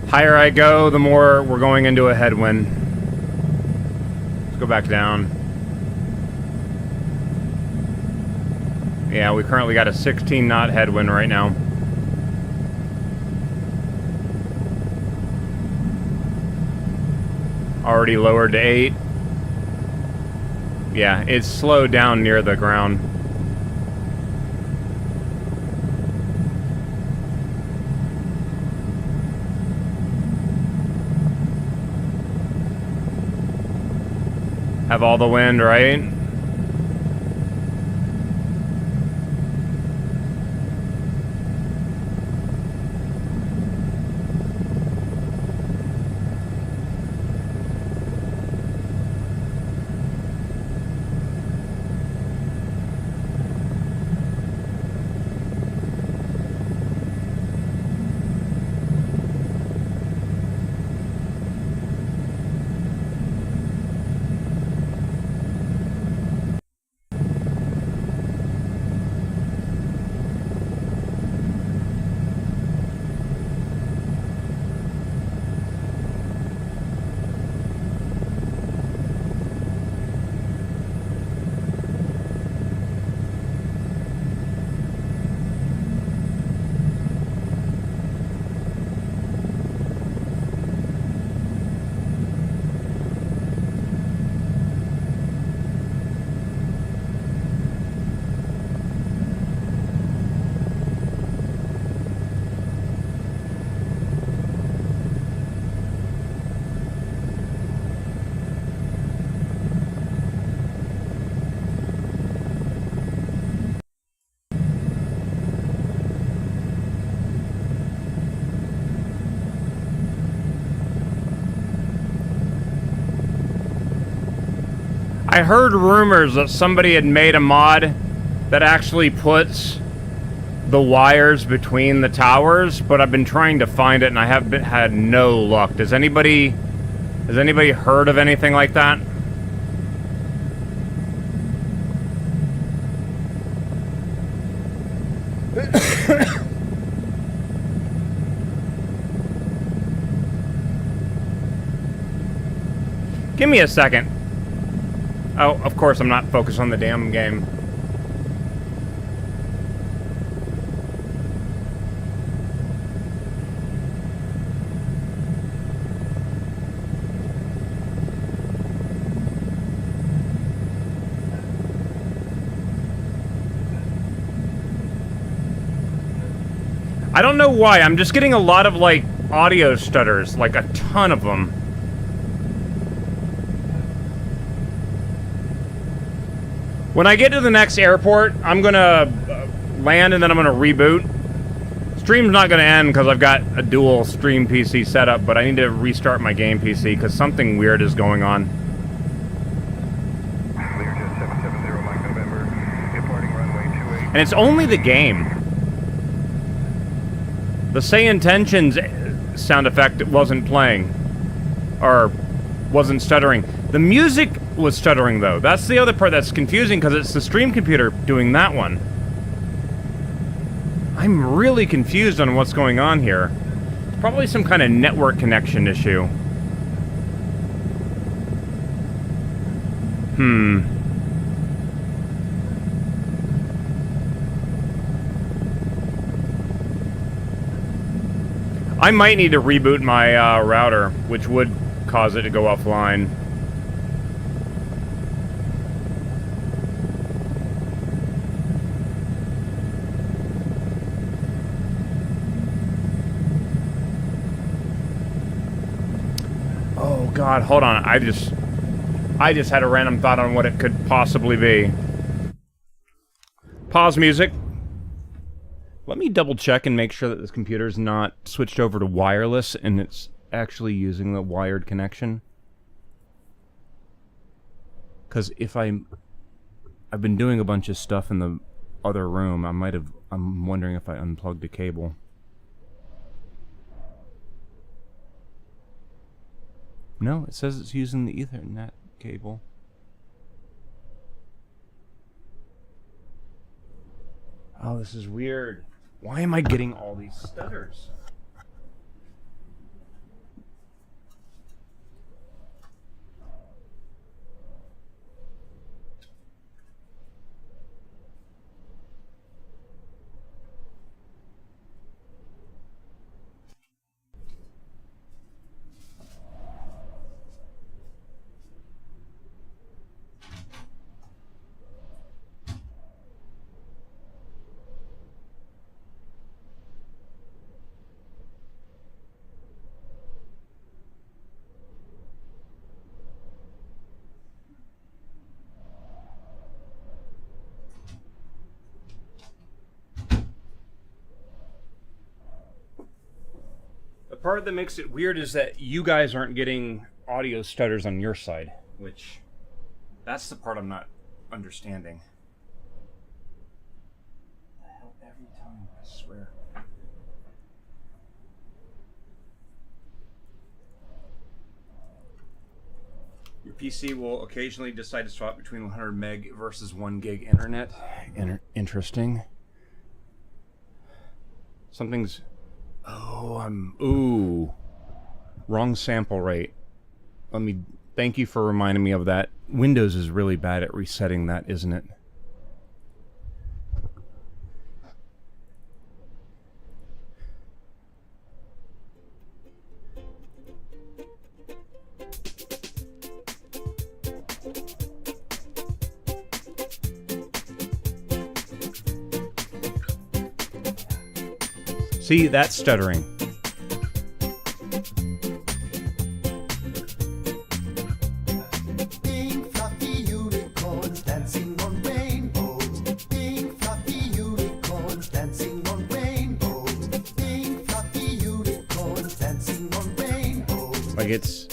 Higher I go, the more we're going into a headwind. Let's go back down. Yeah, we currently got a 16 knot headwind right now. Already lowered to 8. Yeah, it's slowed down near the ground. Have all the wind, right? I heard rumors that somebody had made a mod that actually puts the wires between the towers, but I've been trying to find it and I have had no luck. Has anybody heard of anything like that? Give me a second. Oh, of course I'm not focused on the damn game. I don't know why, I'm just getting a lot of, like, audio stutters, like a ton of them. When I get to the next airport, I'm gonna land and then I'm gonna reboot. Stream's not gonna end because I've got a dual stream PC setup, but I need to restart my game PC because something weird is going on. Learjet 770 Mike November, departing runway 28. And it's only the game. The Say Intentions sound effect wasn't playing. Or wasn't stuttering. The music was stuttering, though. That's the other part that's confusing, because it's the stream computer doing that one. I'm really confused on what's going on here. It's probably some kind of network connection issue. I might need to reboot my router, which would cause it to go offline. Oh God, hold on. I just had a random thought on what it could possibly be. Pause music. Let me double check and make sure that this computer's not switched over to wireless and it's actually using the wired connection. Because if I've been doing a bunch of stuff in the other room, I'm wondering if I unplugged a cable. No, it says it's using the Ethernet cable. Oh, this is weird. Why am I getting all these stutters? The part that makes it weird is that you guys aren't getting audio stutters on your side, which that's the part I'm not understanding. The hell, every time, I swear. Your PC will occasionally decide to swap between 100 meg versus 1 gig internet. Interesting. Something's... Oh, ooh. Wrong sample rate. Thank you for reminding me of that. Windows is really bad at resetting that, isn't it? See, that's stuttering. Pink fluffy unicorns dancing on rainbows. Pink fluffy unicorns dancing on rainbows. Pink fluffy unicorns dancing on rainbows. Like it's...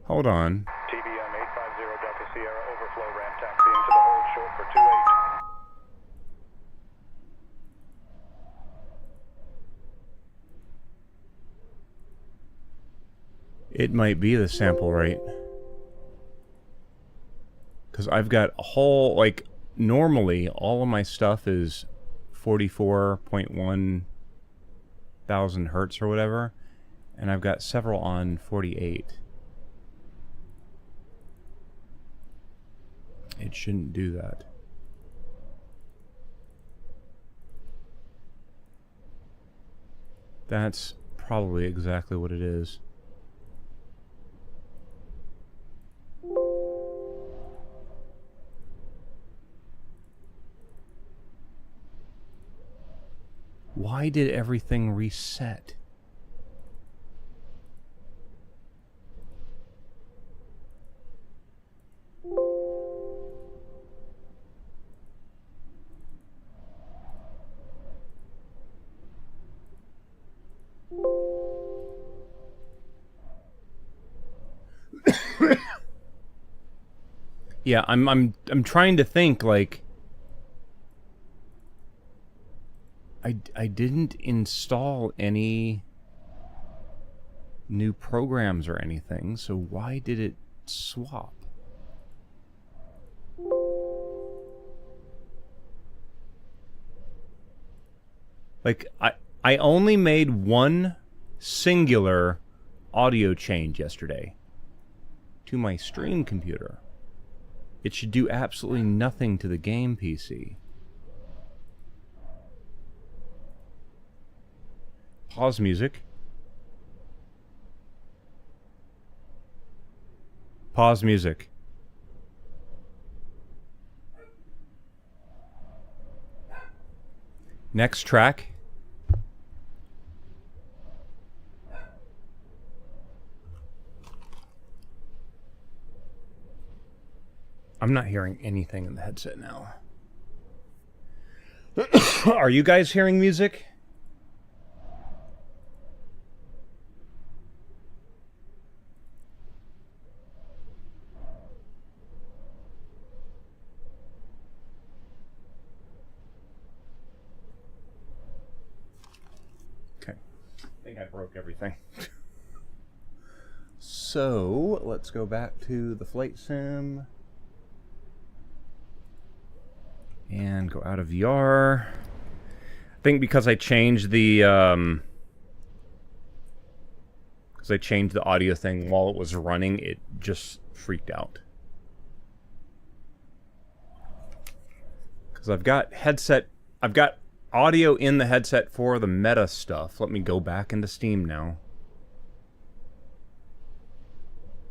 Hold on. TBM 850 Delta Sierra overflow ramp taxiing to the hold short for 28. It might be the sample rate. Because I've got a whole, like, normally all of my stuff is 44.1 thousand hertz or whatever, and I've got several on 48. It shouldn't do that. That's probably exactly what it is. Why did everything reset? Yeah, I'm trying to think, like, I didn't install any new programs or anything, so why did it swap? Like, I only made one singular audio change yesterday to my stream computer. It should do absolutely nothing to the game PC. Pause music. Pause music. Next track. I'm not hearing anything in the headset now. Are you guys hearing music? Okay. I think I broke everything. So, let's go back to the flight sim. And go out of VR. I think because I changed the audio thing while it was running, it just freaked out. Because I've got audio in the headset for the meta stuff. Let me go back into Steam now.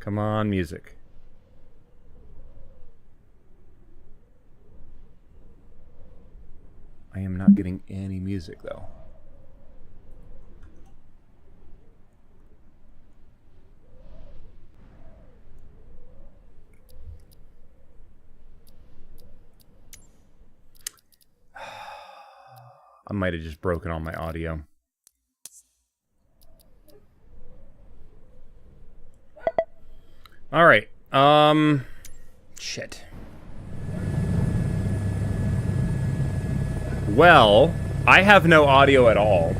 Come on, music. I am not getting any music, though. I might have just broken all my audio. All right. Shit. Well, I have no audio at all.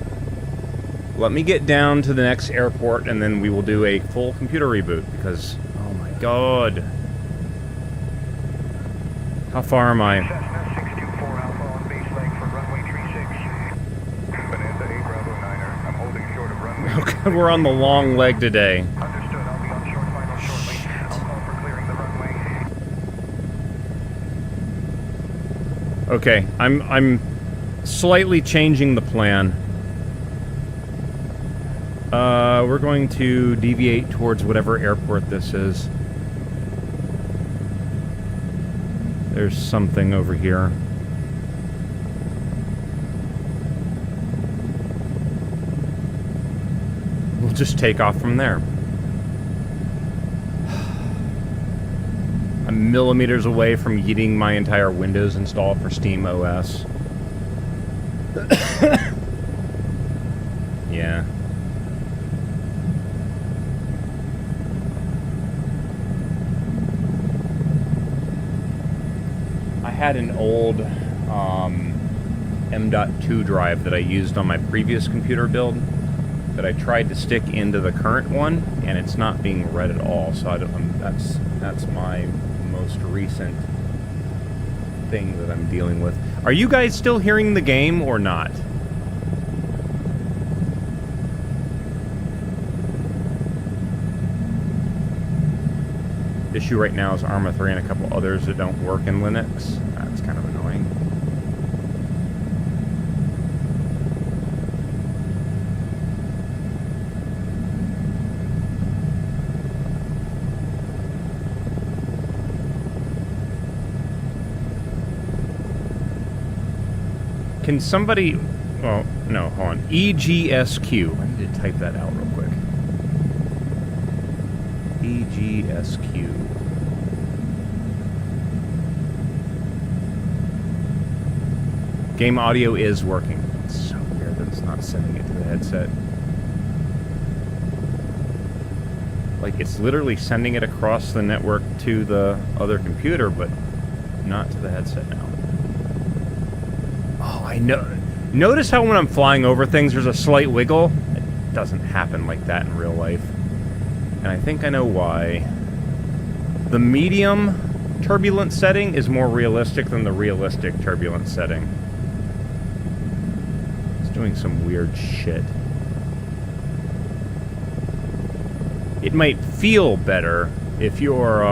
Let me get down to the next airport and then we will do a full computer reboot because, oh my god. How far am I? Cessna 624 Alpha on base leg for runway 36. Bonanza 8 Bravo 9er. I'm holding short of runway. Okay, we're on the long leg today. Understood. I'll be on short final shortly. I'll call for clearing the runway. Okay, I'm slightly changing the plan. We're going to deviate towards whatever airport this is. There's something over here. We'll just take off from there. I'm millimeters away from getting my entire Windows installed for Steam OS. Yeah. I had an old M.2 drive that I used on my previous computer build, that I tried to stick into the current one, and it's not being read at all. So that's my most recent thing that I'm dealing with. Are you guys still hearing the game or not? Issue right now is Arma 3 and a couple others that don't work in Linux. That's kind of annoying. Can somebody... Oh, no, hold on. EGSQ. I need to type that out real quick. EGSQ. Game audio is working. It's so weird that it's not sending it to the headset. Like, it's literally sending it across the network to the other computer, but not to the headset now. Oh, I know. Notice how when I'm flying over things, there's a slight wiggle? It doesn't happen like that in real life. And I think I know why. The medium turbulence setting is more realistic than the realistic turbulence setting. It's doing some weird shit. It might feel better if you're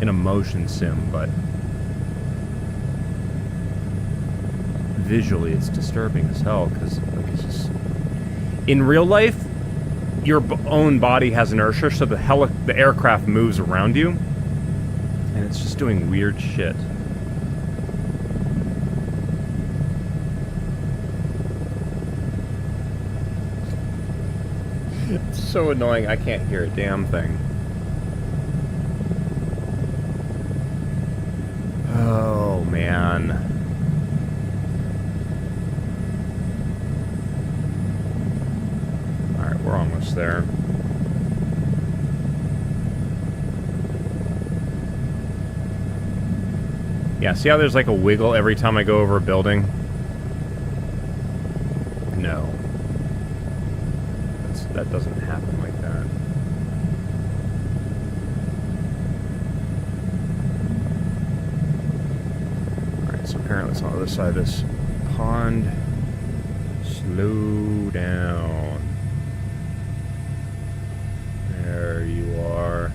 in a motion sim, but visually it's disturbing as hell, because like, it's just... In real life, your own body has inertia, so the aircraft moves around you, and it's just doing weird shit. It's so annoying, I can't hear a damn thing. Oh, man. Alright, we're almost there. Yeah, see how there's like a wiggle every time I go over a building? No. That doesn't happen like that. Alright, so apparently it's on the other side of this pond. Slow down. There you are.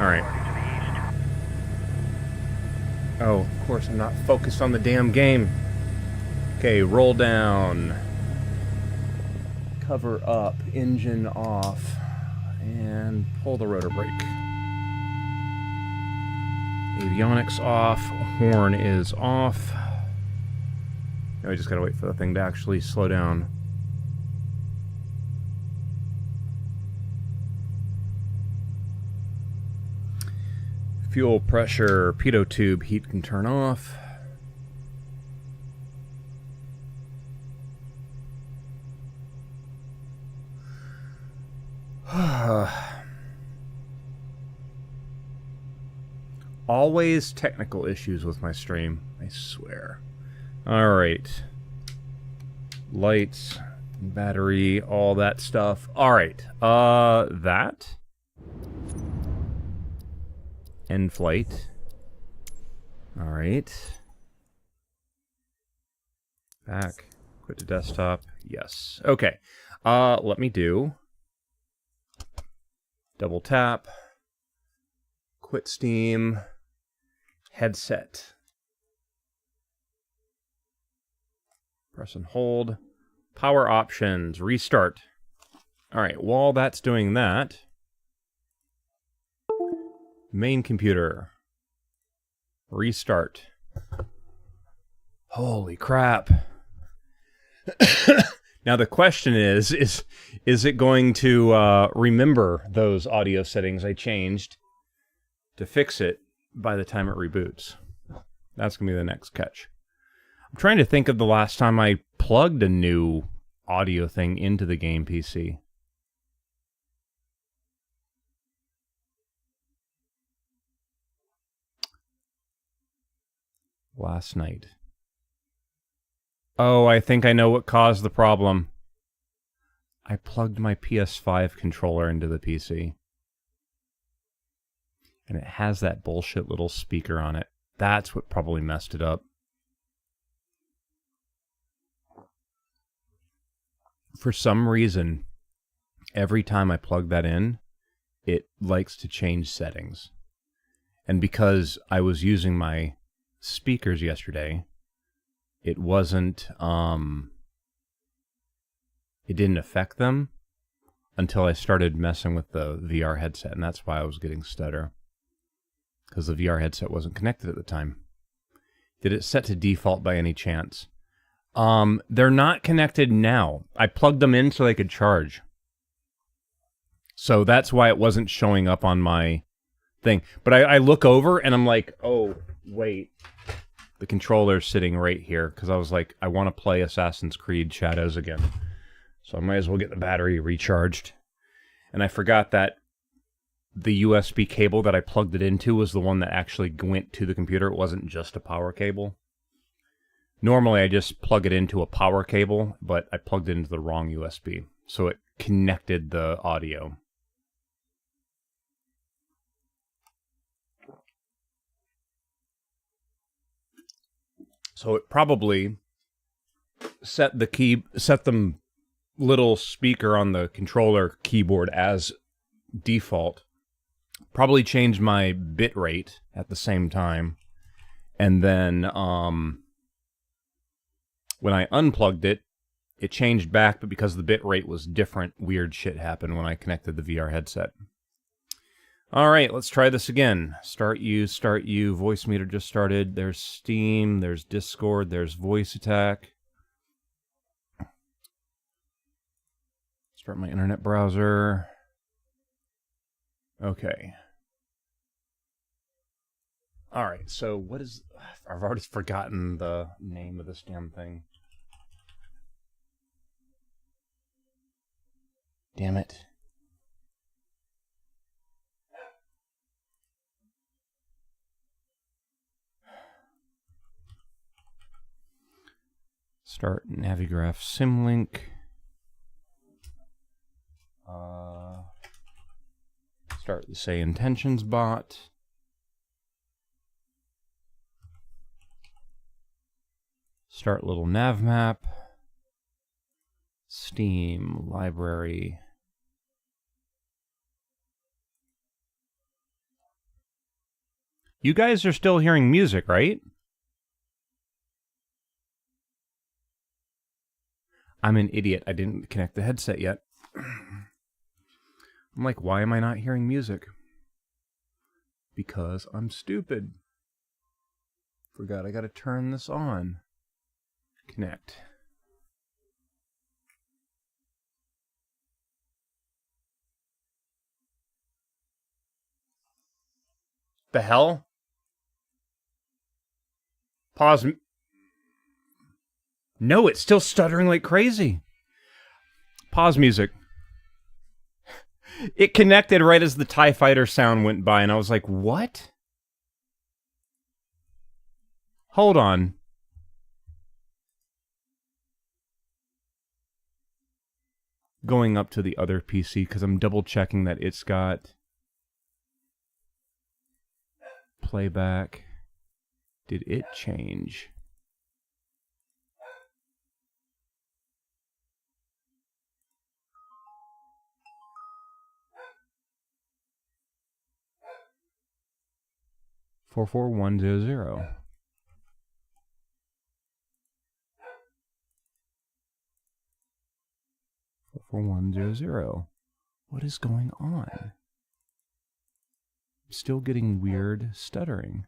Alright. Oh, of course I'm not focused on the damn game. Okay, roll down. Cover up, engine off, and pull the rotor brake. Avionics off, horn is off. Now we just gotta wait for the thing to actually slow down. Fuel pressure, pitot tube heat can turn off. Always technical issues with my stream, I swear. Alright. Lights, battery, all that stuff. Alright, that. End flight. Alright. Back. Quit to desktop. Yes. Okay. Let me do double tap. Quit Steam. Headset. Press and hold. Power options. Restart. Alright, while that's doing that, main computer. Restart. Holy crap. Now the question is it going to remember those audio settings I changed to fix it by the time it reboots? That's going to be the next catch. I'm trying to think of the last time I plugged a new audio thing into the game PC. last night. Oh, I think I know what caused the problem. I plugged my PS5 controller into the PC. And it has that bullshit little speaker on it. That's what probably messed it up. For some reason, every time I plug that in, it likes to change settings. And because I was using my speakers yesterday, it wasn't, it didn't affect them until I started messing with the VR headset, and that's why I was getting stutter. Because the VR headset wasn't connected at the time. Did it set to default by any chance? They're not connected now. I plugged them in so they could charge. So that's why it wasn't showing up on my thing. But I look over and I'm like, oh, wait. The controller's sitting right here. Because I was like, I want to play Assassin's Creed Shadows again. So I might as well get the battery recharged. And I forgot that the USB cable that I plugged it into was the one that actually went to the computer. It wasn't just a power cable. Normally I just plug it into a power cable, but I plugged it into the wrong USB. So it connected the audio. So it probably set the little speaker on the controller keyboard as default. Probably changed my bit rate at the same time. And then when I unplugged it, it changed back, but because the bit rate was different, weird shit happened when I connected the VR headset. All right, let's try this again. Start you. Voice meter just started. There's Steam, there's Discord, there's Voice Attack. Start my internet browser. Okay. All right, so what is... I've already forgotten the name of this damn thing. Damn it. Start Navigraph Symlink. Start the Say Intentions bot. Start little nav map. Steam library. You guys are still hearing music, right? I'm an idiot. I didn't connect the headset yet. I'm like, why am I not hearing music? Because I'm stupid. Forgot I gotta turn this on. Connect. The hell? Pause. No, it's still stuttering like crazy. Pause music. It connected right as the TIE Fighter sound went by, and I was like, what? Hold on. Going up to the other PC, because I'm double checking that it's got playback. Did it change? Four 44100. What is going on? I'm still getting weird stuttering.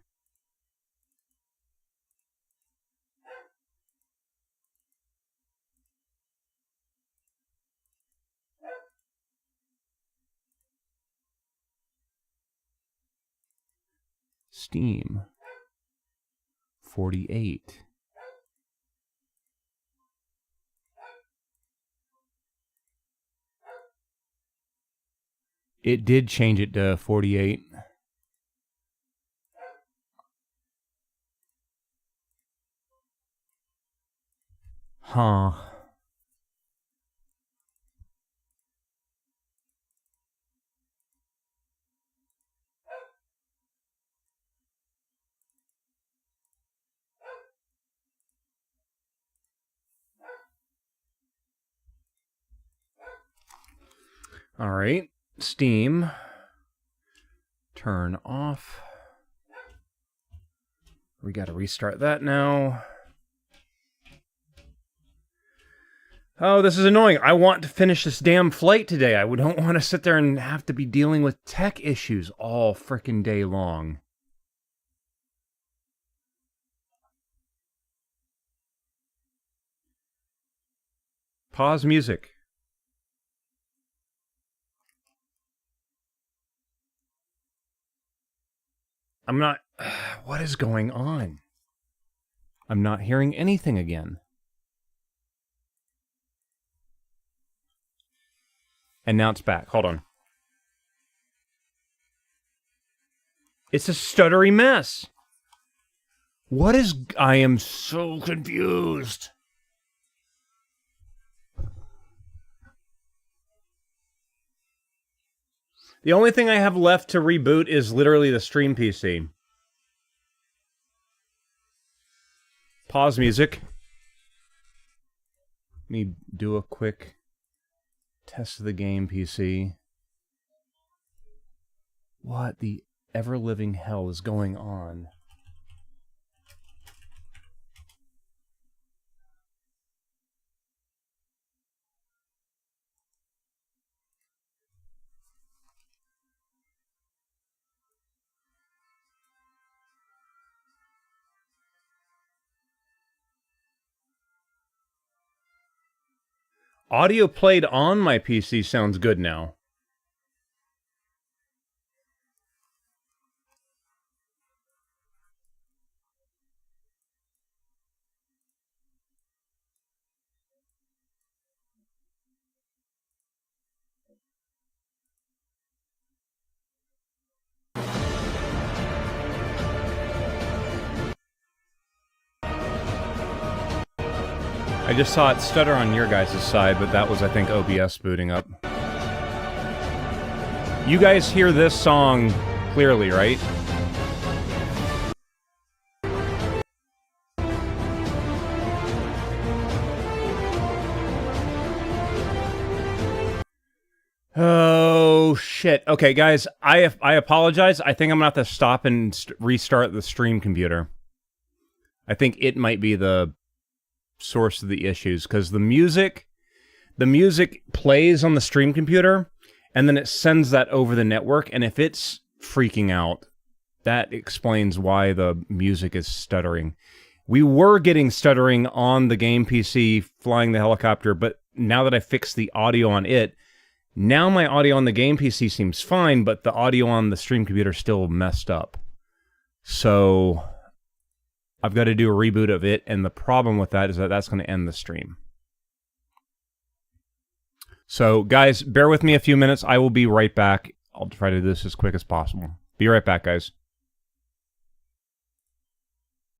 Steam 48. It did change it to 48. Huh. All right, Steam, turn off. We got to restart that now. Oh, this is annoying. I want to finish this damn flight today. I don't want to sit there and have to be dealing with tech issues all frickin' day long. Pause music. I'm not... What is going on? I'm not hearing anything again. And now it's back. Hold on. It's a stuttery mess. What is... I am so confused. The only thing I have left to reboot is literally the stream PC. Pause music. Let me do a quick test of the game PC. What the ever-living hell is going on? Audio played on my PC sounds good now. I just saw it stutter on your guys' side, but that was, I think, OBS booting up. You guys hear this song clearly, right? Oh, shit. Okay, guys, I apologize. I think I'm gonna have to stop and restart the stream computer. I think it might be the source of the issues, because the music plays on the stream computer, and then it sends that over the network, and if it's freaking out, that explains why the music is stuttering. We were getting stuttering on the game PC flying the helicopter, but now that I fixed the audio on it, now my audio on the game PC seems fine, but the audio on the stream computer is still messed up. So I've got to do a reboot of it, and the problem with that is that that's going to end the stream. So, guys, bear with me a few minutes. I will be right back. I'll try to do this as quick as possible. Be right back, guys.